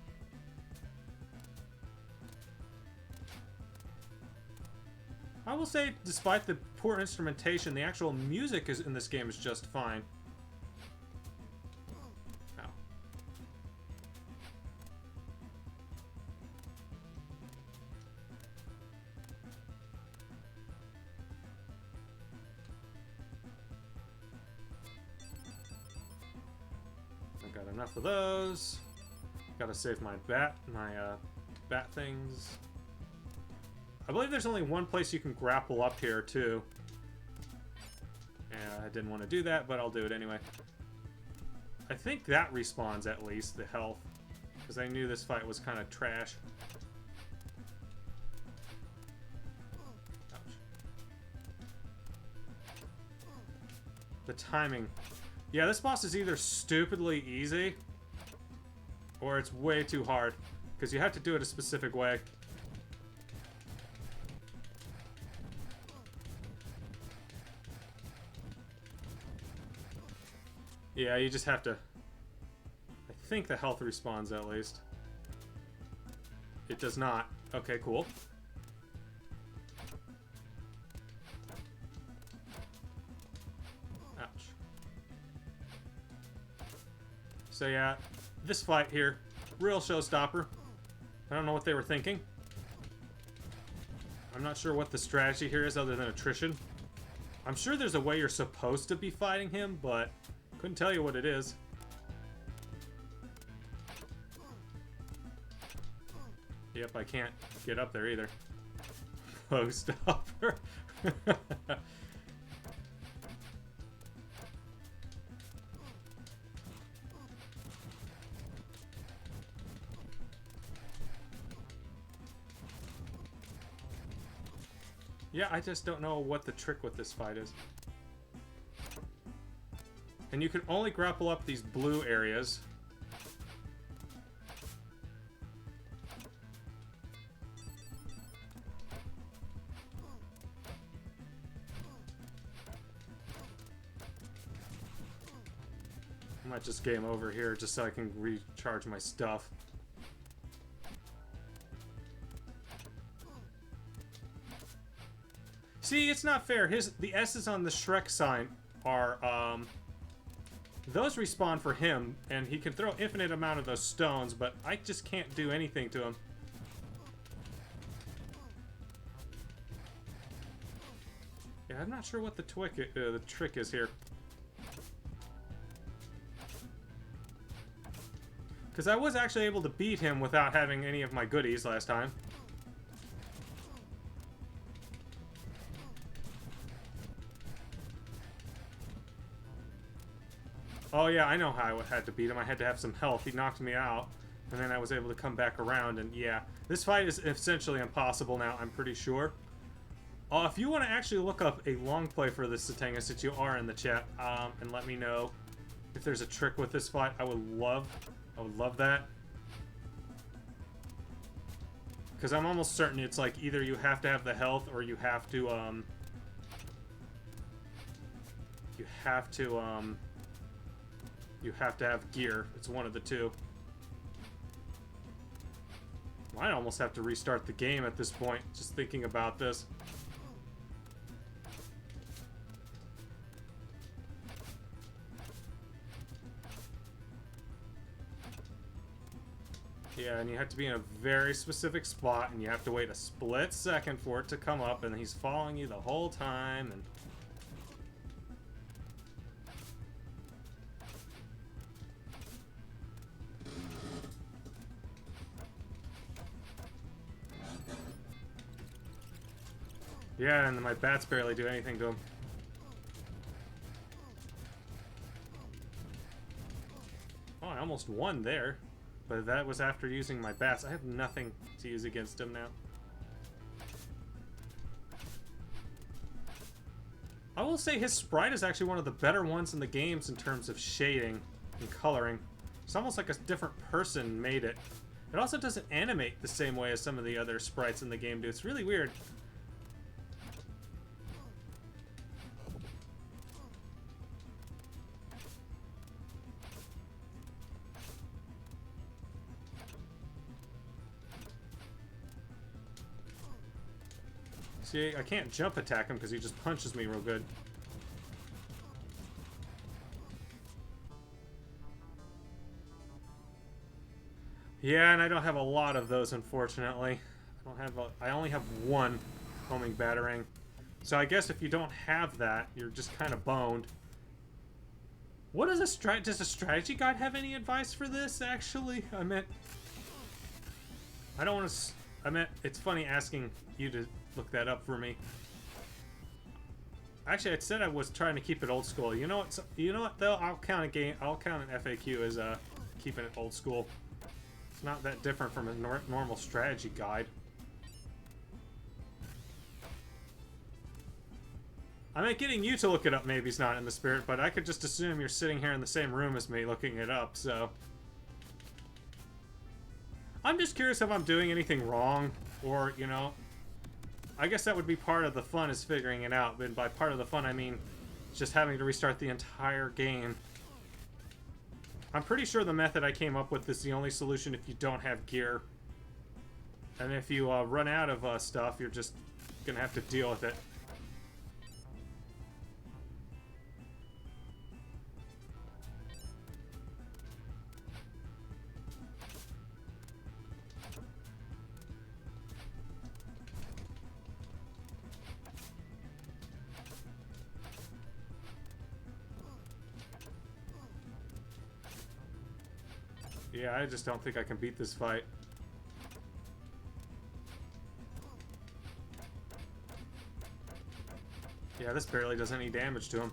I will say, despite the poor instrumentation, the actual music in this game is just fine. Ow. I got enough of those. Gotta save my bat things. I believe there's only one place you can grapple up here, too. And I didn't want to do that, but I'll do it anyway. I think that respawns, at least, the health. Because I knew this fight was kind of trash. Ouch. The timing. Yeah, this boss is either stupidly easy, or it's way too hard. Because you have to do it a specific way. Yeah, you just have to... I think the health respawns, at least. It does not. Okay, cool. Ouch. So yeah, this fight here, real showstopper. I don't know what they were thinking. I'm not sure what the strategy here is other than attrition. I'm sure there's a way you're supposed to be fighting him, but... couldn't tell you what it is. Yep, I can't get up there either. Showstopper. Yeah, I just don't know what the trick with this fight is. And you can only grapple up these blue areas. I might just game over here just so I can recharge my stuff. See, it's not fair. The S's on the Shrek sign are, those respawn for him, and he can throw infinite amount of those stones, but I just can't do anything to him. Yeah, I'm not sure what the trick is here. Because I was actually able to beat him without having any of my goodies last time. Oh yeah, I know how I had to beat him. I had to have some health. He knocked me out, and then I was able to come back around, and yeah. This fight is essentially impossible now, I'm pretty sure. If you want to actually look up a long play for this Satanga, since you are in the chat, and let me know if there's a trick with this fight, I would love that. Because I'm almost certain it's like either you have to have the health, or you have to have gear. It's one of the two. Might almost have to restart the game at this point, just thinking about this. Yeah, and you have to be in a very specific spot, and you have to wait a split second for it to come up, and he's following you the whole time, and... Yeah, and my bats barely do anything to him. Oh, I almost won there. But that was after using my bats. I have nothing to use against him now. I will say his sprite is actually one of the better ones in the games in terms of shading and coloring. It's almost like a different person made it. It also doesn't animate the same way as some of the other sprites in the game do. It's really weird. See, I can't jump attack him because he just punches me real good. Yeah, and I don't have a lot of those, unfortunately. I only have one homing batarang. So I guess if you don't have that, you're just kind of boned. What is does a strategy guide have any advice for this, actually? I meant, it's funny asking you to look that up for me. Actually, I said I was trying to keep it old school. You know what though? I'll count an FAQ as keeping it old school. It's not that different from a normal strategy guide. I mean, getting you to look it up maybe is not in the spirit, but I could just assume you're sitting here in the same room as me looking it up, so... I'm just curious if I'm doing anything wrong, or, you know... I guess that would be part of the fun, is figuring it out, but by part of the fun I mean just having to restart the entire game. I'm pretty sure the method I came up with is the only solution if you don't have gear. And if you run out of stuff, you're just gonna have to deal with it. Yeah, I just don't think I can beat this fight. Yeah, this barely does any damage to him.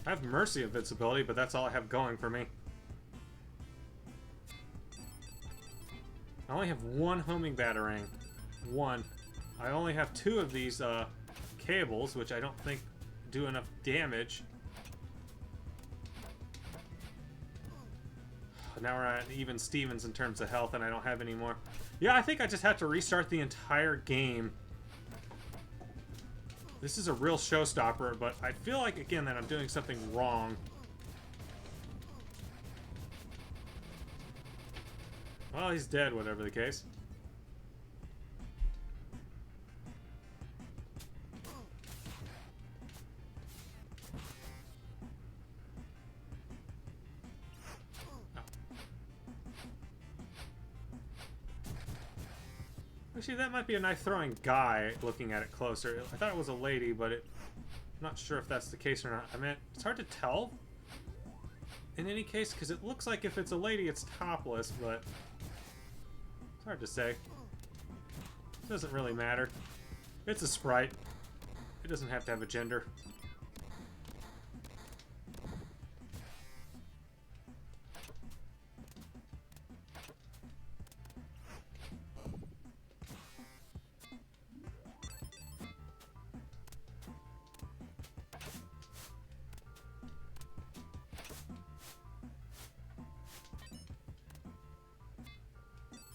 I have Mercy invincibility, but that's all I have going for me. I only have one homing batarang. One. I only have two of these cables, which I don't think do enough damage. Now we're at even Stevens in terms of health, and I don't have any more. Yeah, I think I just have to restart the entire game. This is a real showstopper, but I feel like, again, that I'm doing something wrong. Well, he's dead, whatever the case. Actually, that might be a knife-throwing guy, looking at it closer. I thought it was a lady, but I'm not sure if that's the case or not. I mean, it's hard to tell in any case, because it looks like if it's a lady, it's topless, but it's hard to say. It doesn't really matter. It's a sprite. It doesn't have to have a gender.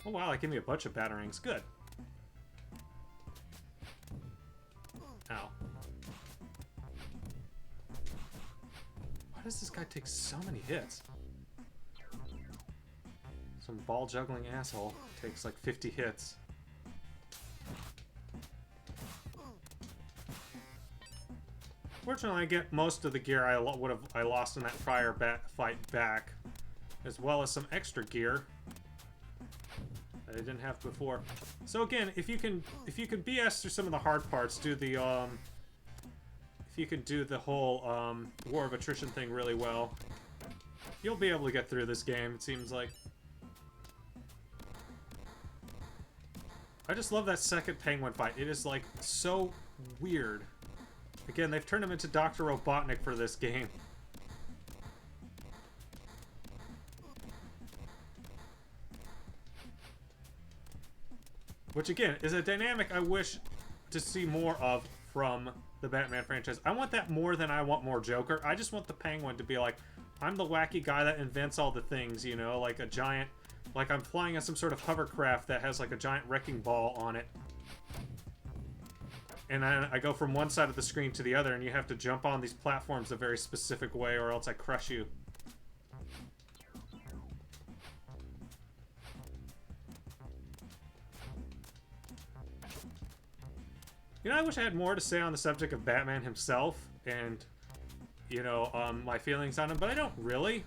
Oh wow, that gave me a bunch of batarangs. Good. Ow. Why does this guy take so many hits? Some ball juggling asshole takes like 50 hits. Fortunately, I get most of the gear I lost in that prior fight back, as well as some extra gear that I didn't have before. So again, if you can BS through some of the hard parts, do the if you can do the whole War of Attrition thing really well, you'll be able to get through this game. It seems like. I just love that second Penguin fight. It is like so weird. Again, they've turned him into Dr. Robotnik for this game. Which, again, is a dynamic I wish to see more of from the Batman franchise. I want that more than I want more Joker. I just want the Penguin to be like, I'm the wacky guy that invents all the things, you know, like a giant... Like I'm flying on some sort of hovercraft that has like a giant wrecking ball on it. And I go from one side of the screen to the other, and you have to jump on these platforms a very specific way, or else I crush you. You know, I wish I had more to say on the subject of Batman himself, and, you know, my feelings on him, but I don't really.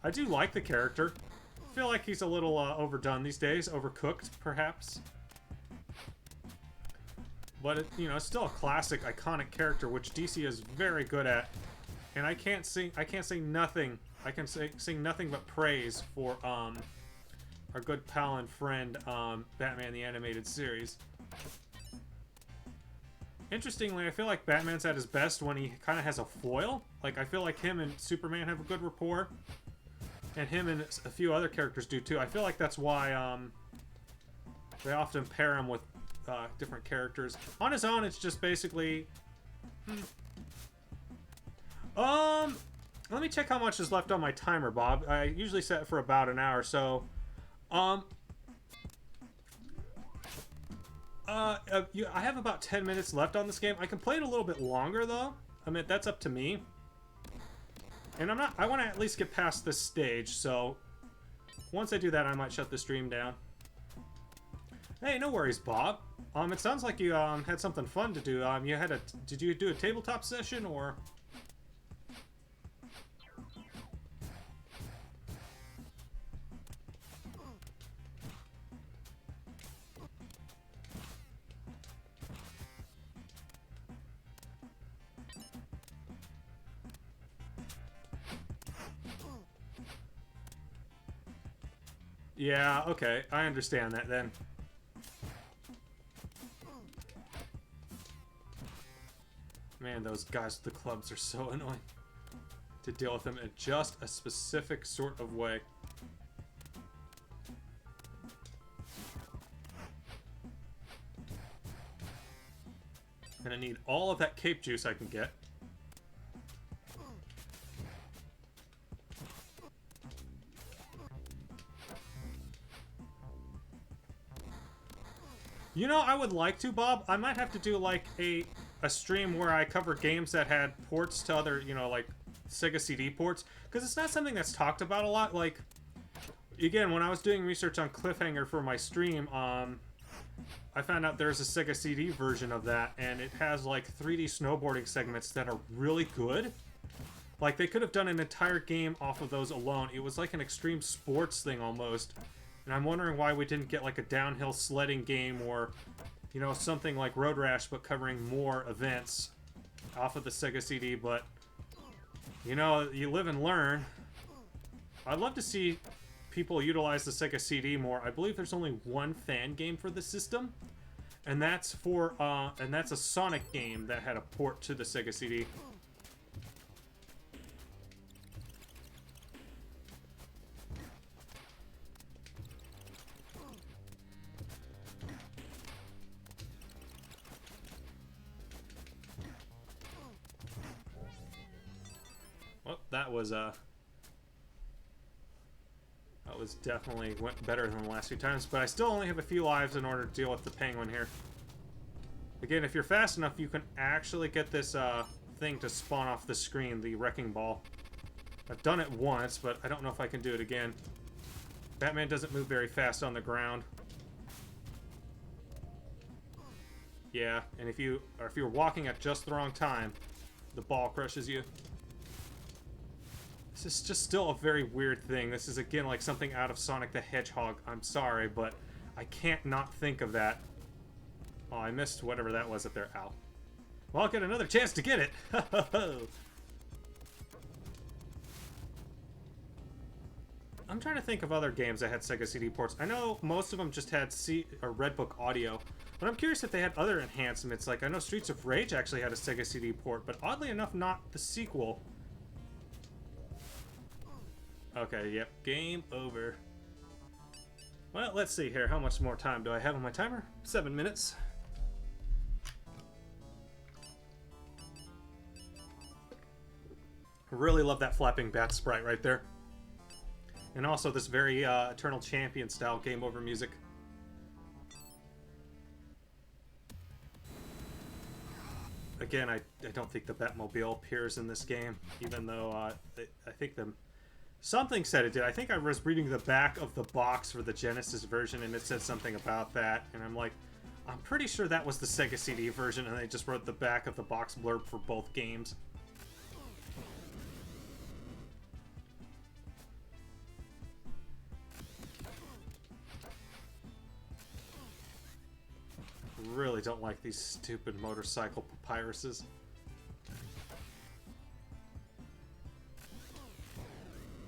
I do like the character. I feel like he's a little overdone these days, overcooked, perhaps. But, you know, it's still a classic, iconic character, which DC is very good at. And I can't sing nothing. I can sing nothing but praise for our good pal and friend, Batman the Animated Series. Interestingly, I feel like Batman's at his best when he kind of has a foil. Like, I feel like him and Superman have a good rapport. And him and a few other characters do, too. I feel like that's why they often pair him with different characters. On his own, it's just basically... Let me check how much is left on my timer, Bob. I usually set it for about an hour, so... I have about 10 minutes left on this game. I can play it a little bit longer, though. I mean, that's up to me. And I want to at least get past this stage, so... Once I do that, I might shut the stream down. Hey, no worries, Bob. It sounds like you had something fun to do. Did you do a tabletop session, or? Yeah, okay. I understand that then. Man, those guys with the clubs are so annoying to deal with them in just a specific sort of way. And I need all of that cape juice I can get. You know, I would like to, Bob. I might have to do like a stream where I cover games that had ports to other, you know, like Sega CD ports, because it's not something that's talked about a lot. Like, again, when I was doing research on Cliffhanger for my stream, I found out there's a Sega CD version of that, and it has like 3D snowboarding segments that are really good. Like, they could have done an entire game off of those alone. It was like an extreme sports thing almost, and I'm wondering why we didn't get like a downhill sledding game, or, you know, something like Road Rash, but covering more events off of the Sega CD. But, you know, you live and learn. I'd love to see people utilize the Sega CD more. I believe there's only one fan game for the system, and that's for and that's a Sonic game that had a port to the Sega CD. Well, that was definitely went better than the last few times, but I still only have a few lives in order to deal with the Penguin here. Again, if you're fast enough, you can actually get this thing to spawn off the screen, the wrecking ball. I've done it once, but I don't know if I can do it again. Batman doesn't move very fast on the ground. Yeah, and if you're walking at just the wrong time, the ball crushes you. This is just still a very weird thing. This is again like something out of Sonic the Hedgehog. I'm sorry, but I can't not think of that. Oh, I missed whatever that was up there. Ow. Well, I'll get another chance to get it. I'm trying to think of other games that had Sega CD ports. I know most of them just had Redbook audio, but I'm curious if they had other enhancements. Like, I know Streets of Rage actually had a Sega CD port, but oddly enough, not the sequel. Okay, yep, game over. Well, let's see here. How much more time do I have on my timer? 7 minutes. I really love that flapping bat sprite right there. And also this very Eternal Champion style game over music. Again, I don't think the Batmobile appears in this game, even though I think something said it did. I think I was reading the back of the box for the Genesis version, and it said something about that. And I'm like, I'm pretty sure that was the Sega CD version, and they just wrote the back of the box blurb for both games. Really don't like these stupid motorcycle papyruses.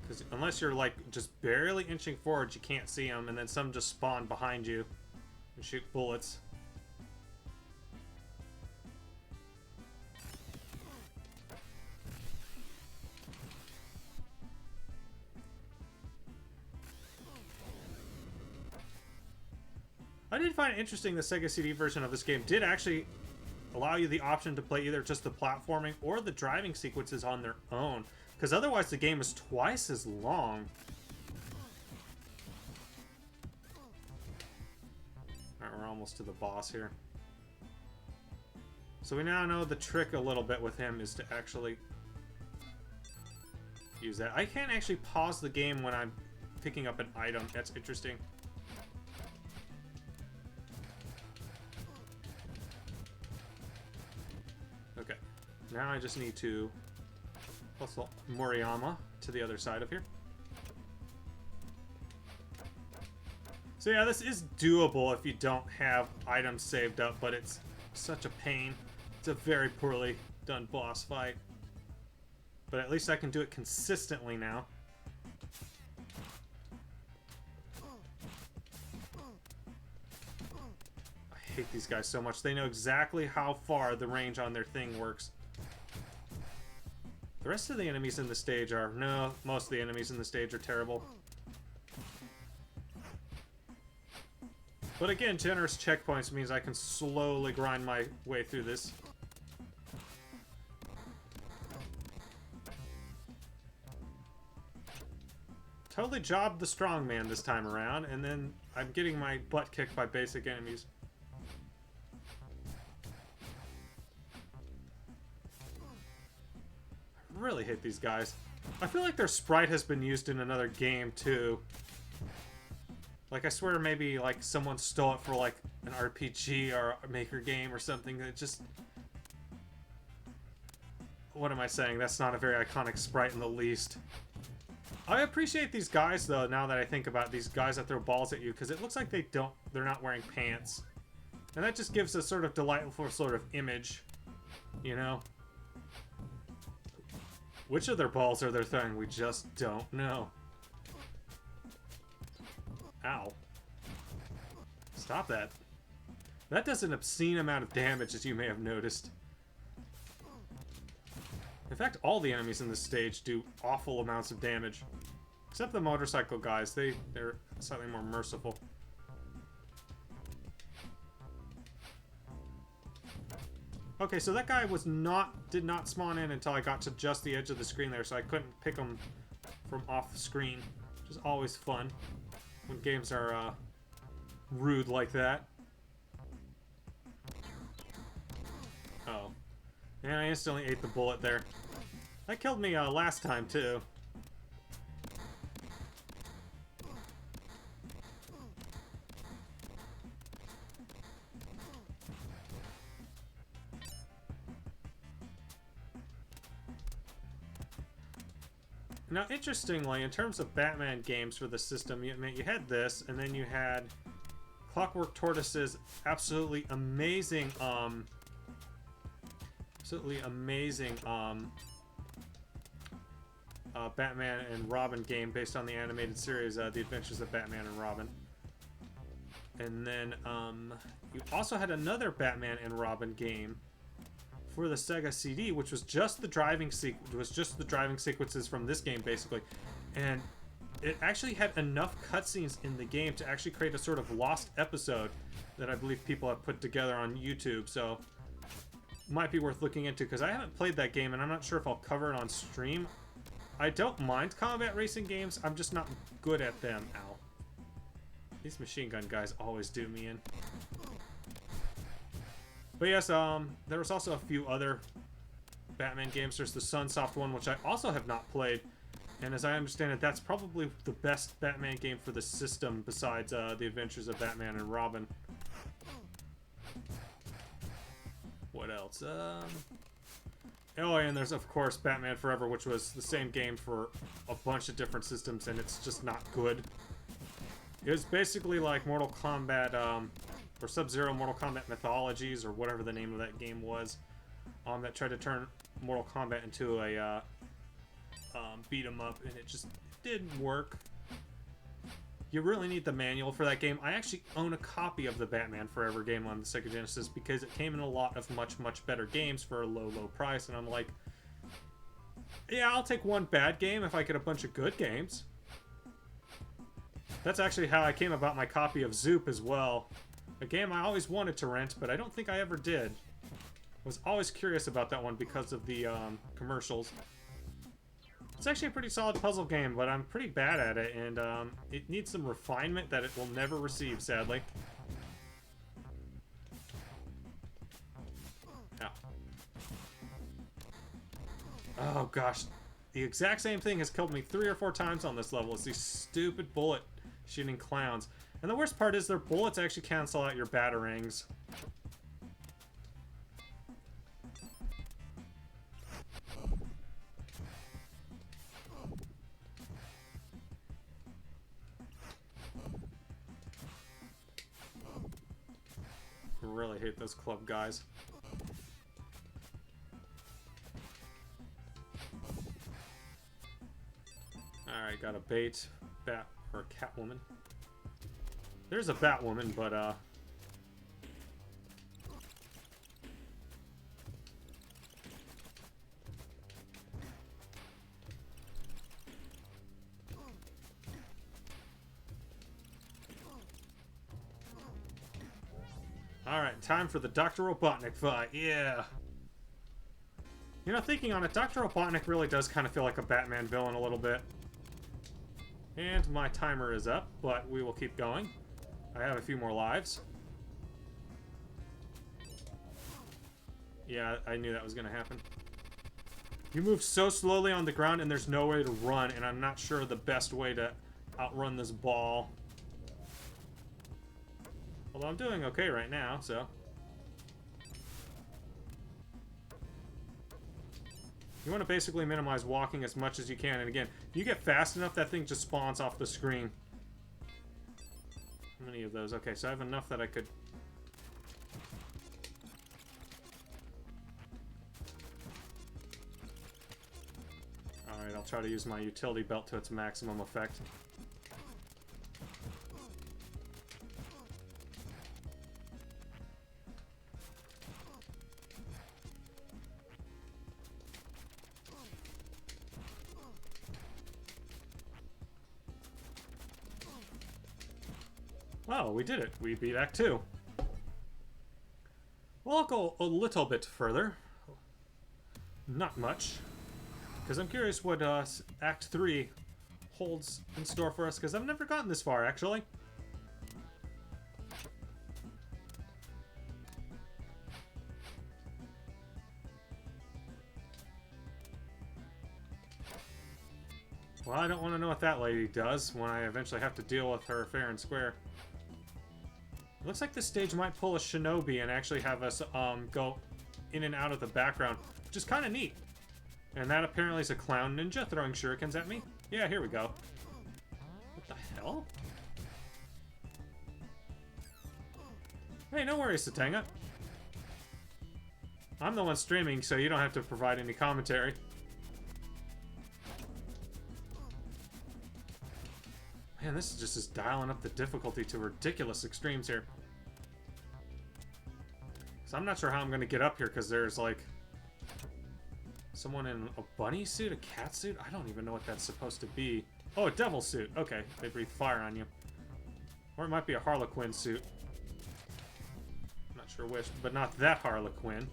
Because unless you're like just barely inching forward, you can't see them, and then some just spawn behind you and shoot bullets. I did find it interesting the Sega CD version of this game did actually allow you the option to play either just the platforming or the driving sequences on their own, because otherwise the game is twice as long. Alright, we're almost to the boss here. So we now know the trick a little bit with him is to actually use that. I can't actually pause the game when I'm picking up an item. That's interesting. Okay, now I just need to hustle Moriyama to the other side of here. So yeah, this is doable if you don't have items saved up, but it's such a pain. It's a very poorly done boss fight. But at least I can do it consistently now. I hate these guys so much. They know exactly how far the range on their thing works. The rest of the enemies in the stage are... No, most of the enemies in the stage are terrible. But again, generous checkpoints means I can slowly grind my way through this. Totally jobbed the strongman this time around, and then I'm getting my butt kicked by basic enemies. I really hate these guys. I feel like their sprite has been used in another game too. Like, I swear maybe like someone stole it for like an RPG or a maker game or something. That just... What am I saying? That's not a very iconic sprite in the least. I appreciate these guys though, now that I think about these guys that throw balls at you, because it looks like they're not wearing pants. And that just gives a sort of delightful sort of image, you know? Which of their balls are they throwing? We just don't know. Ow. Stop that. That does an obscene amount of damage, as you may have noticed. In fact, all the enemies in this stage do awful amounts of damage. Except the motorcycle guys. They're slightly more merciful. Okay, so that guy did not spawn in until I got to just the edge of the screen there, so I couldn't pick him from off the screen, which is always fun when games are rude like that. Oh. And I instantly ate the bullet there. That killed me last time, too. Now, interestingly, in terms of Batman games for the system, you had this, and then you had Clockwork Tortoise's absolutely amazing, Batman and Robin game based on the animated series, The Adventures of Batman and Robin. And then, you also had another Batman and Robin game for the Sega CD, which was just the driving sequences from this game, basically. And it actually had enough cutscenes in the game to actually create a sort of lost episode that I believe people have put together on YouTube, so might be worth looking into, because I haven't played that game, and I'm not sure if I'll cover it on stream. I don't mind combat racing games, I'm just not good at them. Ow. These machine gun guys always do me in. But yes, there was also a few other Batman games. There's the Sunsoft one, which I also have not played. And as I understand it, that's probably the best Batman game for the system besides The Adventures of Batman and Robin. What else? Oh, and there's, of course, Batman Forever, which was the same game for a bunch of different systems, and it's just not good. It was basically like Mortal Kombat, or Sub-Zero Mortal Kombat Mythologies, or whatever the name of that game was, that tried to turn Mortal Kombat into a beat 'em up, and it just didn't work. You really need the manual for that game. I actually own a copy of the Batman Forever game on the Sega Genesis because it came in a lot of much better games for a low price, and I'm like, yeah, I'll take one bad game if I get a bunch of good games. That's actually how I came about my copy of Zoop as well. A game I always wanted to rent, but I don't think I ever did. Was always curious about that one because of the commercials. It's actually a pretty solid puzzle game, but I'm pretty bad at it, and it needs some refinement that it will never receive, sadly. Ow. Oh gosh, the exact same thing has killed me 3 or 4 times on this level. It's these stupid bullet shooting clowns. And the worst part is their bullets actually cancel out your batarangs. I really hate those club guys. Alright, got a bait. Bat or Catwoman. There's a Batwoman, but alright, time for the Dr. Robotnik fight, yeah! You know, thinking on it, Dr. Robotnik really does kind of feel like a Batman villain a little bit. And my timer is up, but we will keep going. I have a few more lives. Yeah, I knew that was going to happen. You move so slowly on the ground and there's no way to run, and I'm not sure the best way to outrun this ball. Although I'm doing okay right now, so... You want to basically minimize walking as much as you can, and again, if you get fast enough, that thing just spawns off the screen. How many of those? Okay, so I have enough that I could... Alright, I'll try to use my utility belt to its maximum effect. Oh, we did it. We beat Act 2. Well, I'll go a little bit further. Not much. Because I'm curious what Act 3 holds in store for us, because I've never gotten this far, actually. Well, I don't want to know what that lady does when I eventually have to deal with her fair and square. It looks like this stage might pull a shinobi and actually have us go in and out of the background, which is kind of neat. And that apparently is a clown ninja throwing shurikens at me. Yeah, here we go. What the hell? Hey, no worries, Satanga. I'm the one streaming, so you don't have to provide any commentary. Man, this is just dialing up the difficulty to ridiculous extremes here. So I'm not sure how I'm going to get up here, because there's, like, someone in a bunny suit, a cat suit? I don't even know what that's supposed to be. Oh, a devil suit. Okay, they breathe fire on you. Or it might be a Harlequin suit. Not sure which, but not that Harlequin.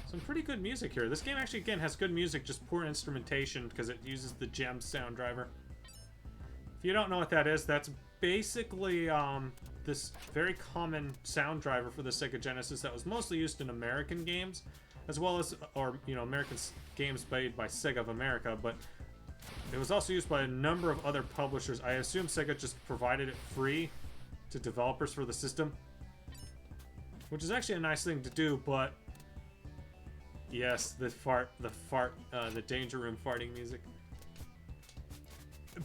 Some pretty good music here. This game actually, again, has good music, just poor instrumentation because it uses the GEM sound driver. If you don't know what that is, that's basically this very common sound driver for the Sega Genesis that was mostly used in American games, as well as, or, you know, American games made by Sega of America, but it was also used by a number of other publishers. I assume Sega just provided it free to developers for the system, which is actually a nice thing to do, but yes, the danger room farting music.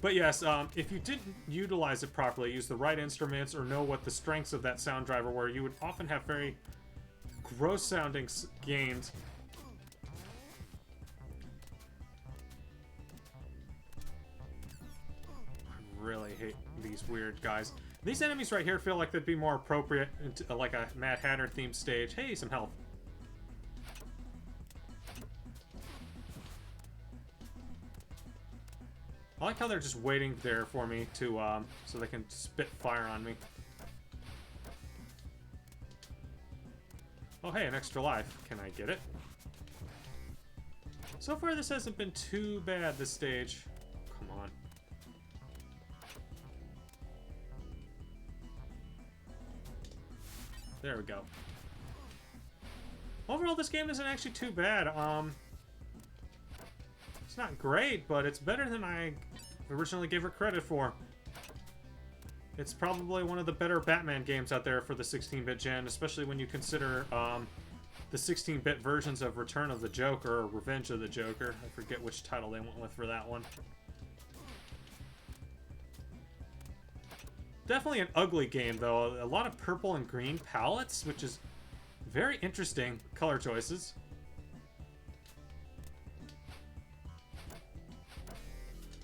But yes, if you didn't utilize it properly, use the right instruments, or know what the strengths of that sound driver were, you would often have very gross sounding games. I really hate these weird guys. These enemies right here feel like they'd be more appropriate into like a Mad Hatter themed stage. Hey, some health. I like how they're just waiting there for me to, so they can spit fire on me. Oh, hey, an extra life. Can I get it? So far, this hasn't been too bad, this stage. Come on. There we go. Overall, this game isn't actually too bad. It's not great, but it's better than I originally gave it credit for. It's probably one of the better Batman games out there for the 16-bit gen, especially when you consider the 16-bit versions of Return of the Joker or Revenge of the Joker. I forget which title they went with for that one. Definitely an ugly game, though. A lot of purple and green palettes, which is very interesting color choices.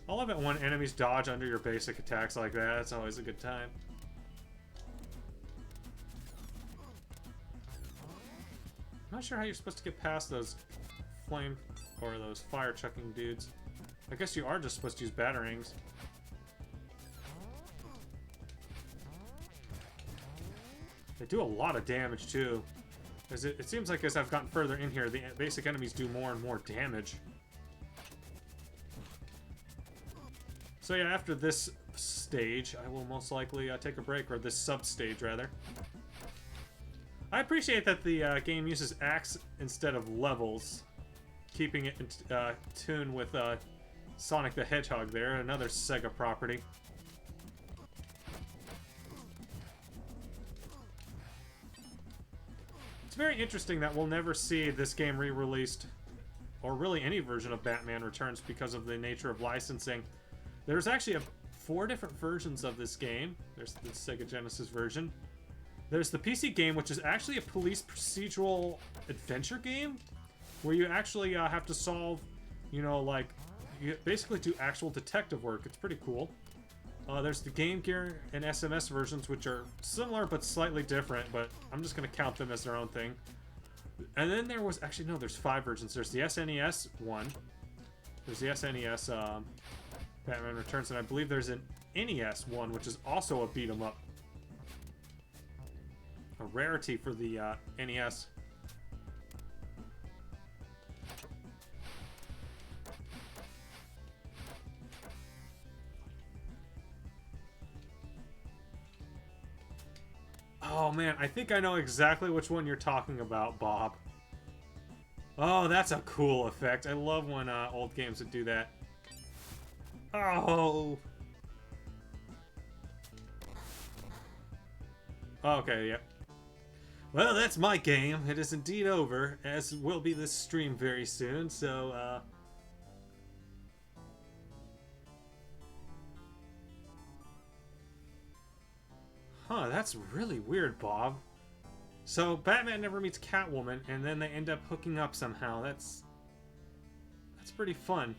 I love it when enemies dodge under your basic attacks like that. It's always a good time. I'm not sure how you're supposed to get past those flame or those fire chucking dudes. I guess you are just supposed to use batarangs. They do a lot of damage too. As it seems like as I've gotten further in here, the basic enemies do more and more damage. So yeah, after this stage, I will most likely take a break, or this sub-stage, rather. I appreciate that the game uses acts instead of levels, keeping it in tune with Sonic the Hedgehog there, another Sega property. It's very interesting that we'll never see this game re-released, or really any version of Batman Returns, because of the nature of licensing. There's actually 4 different versions of this game. There's the Sega Genesis version. There's the PC game, which is actually a police procedural adventure game, where you actually have to solve, you know, like, you basically do actual detective work. It's pretty cool. There's the Game Gear and SMS versions, which are similar but slightly different, but I'm just going to count them as their own thing. And then there was, actually no, there's 5 versions. There's the SNES one. There's the SNES Batman Returns, and I believe there's an NES one, which is also a beat 'em up. A rarity for the NES. Oh man, I think I know exactly which one you're talking about, Bob. Oh, that's a cool effect. I love when old games would do that. Oh. Okay, yeah. Well, that's my game. It is indeed over, as will be this stream very soon. So, huh, that's really weird, Bob. So, Batman never meets Catwoman, and then they end up hooking up somehow. That's pretty fun.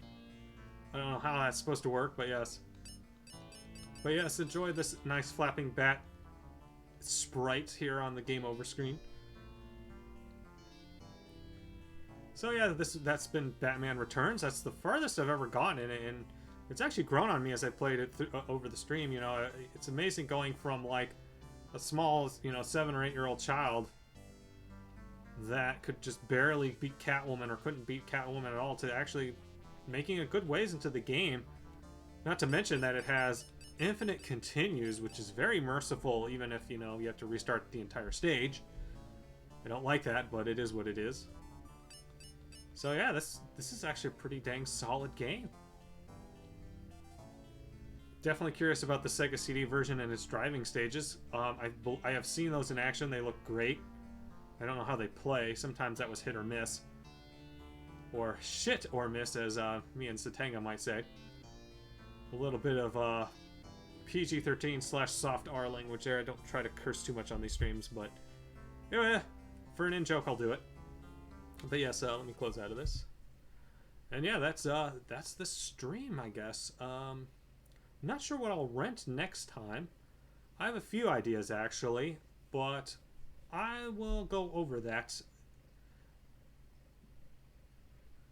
I don't know how that's supposed to work, but yes. But yes, enjoy this nice flapping bat sprite here on the game over screen. So yeah, that's been Batman Returns. That's the farthest I've ever gotten in it, and it's actually grown on me as I played it over the stream. You know, it's amazing going from like a small, 7 or 8 year old child that could just barely beat Catwoman or couldn't beat Catwoman at all to actually making a good ways into the game. Not to mention that it has infinite continues, which is very merciful, even if, you have to restart the entire stage. I don't like that, but it is what it is. So yeah, this is actually a pretty dang solid game. Definitely curious about the Sega CD version and its driving stages. I have seen those in action. They look great. I don't know how they play. Sometimes that was hit or miss. Or shit or miss, as me and Satanga might say. A little bit of PG-13/soft R language there. I don't try to curse too much on these streams, but yeah, for an in-joke, I'll do it. But yes, let me close out of this. And yeah, that's the stream, I guess. I'm not sure what I'll rent next time. I have a few ideas, actually, but I will go over that.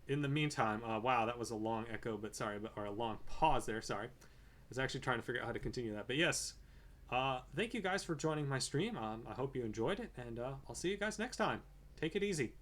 In the meantime, wow, that was a long echo, but sorry, or a long pause there, sorry. I was actually trying to figure out how to continue that. But yes, thank you guys for joining my stream. I hope you enjoyed it, and I'll see you guys next time. Take it easy.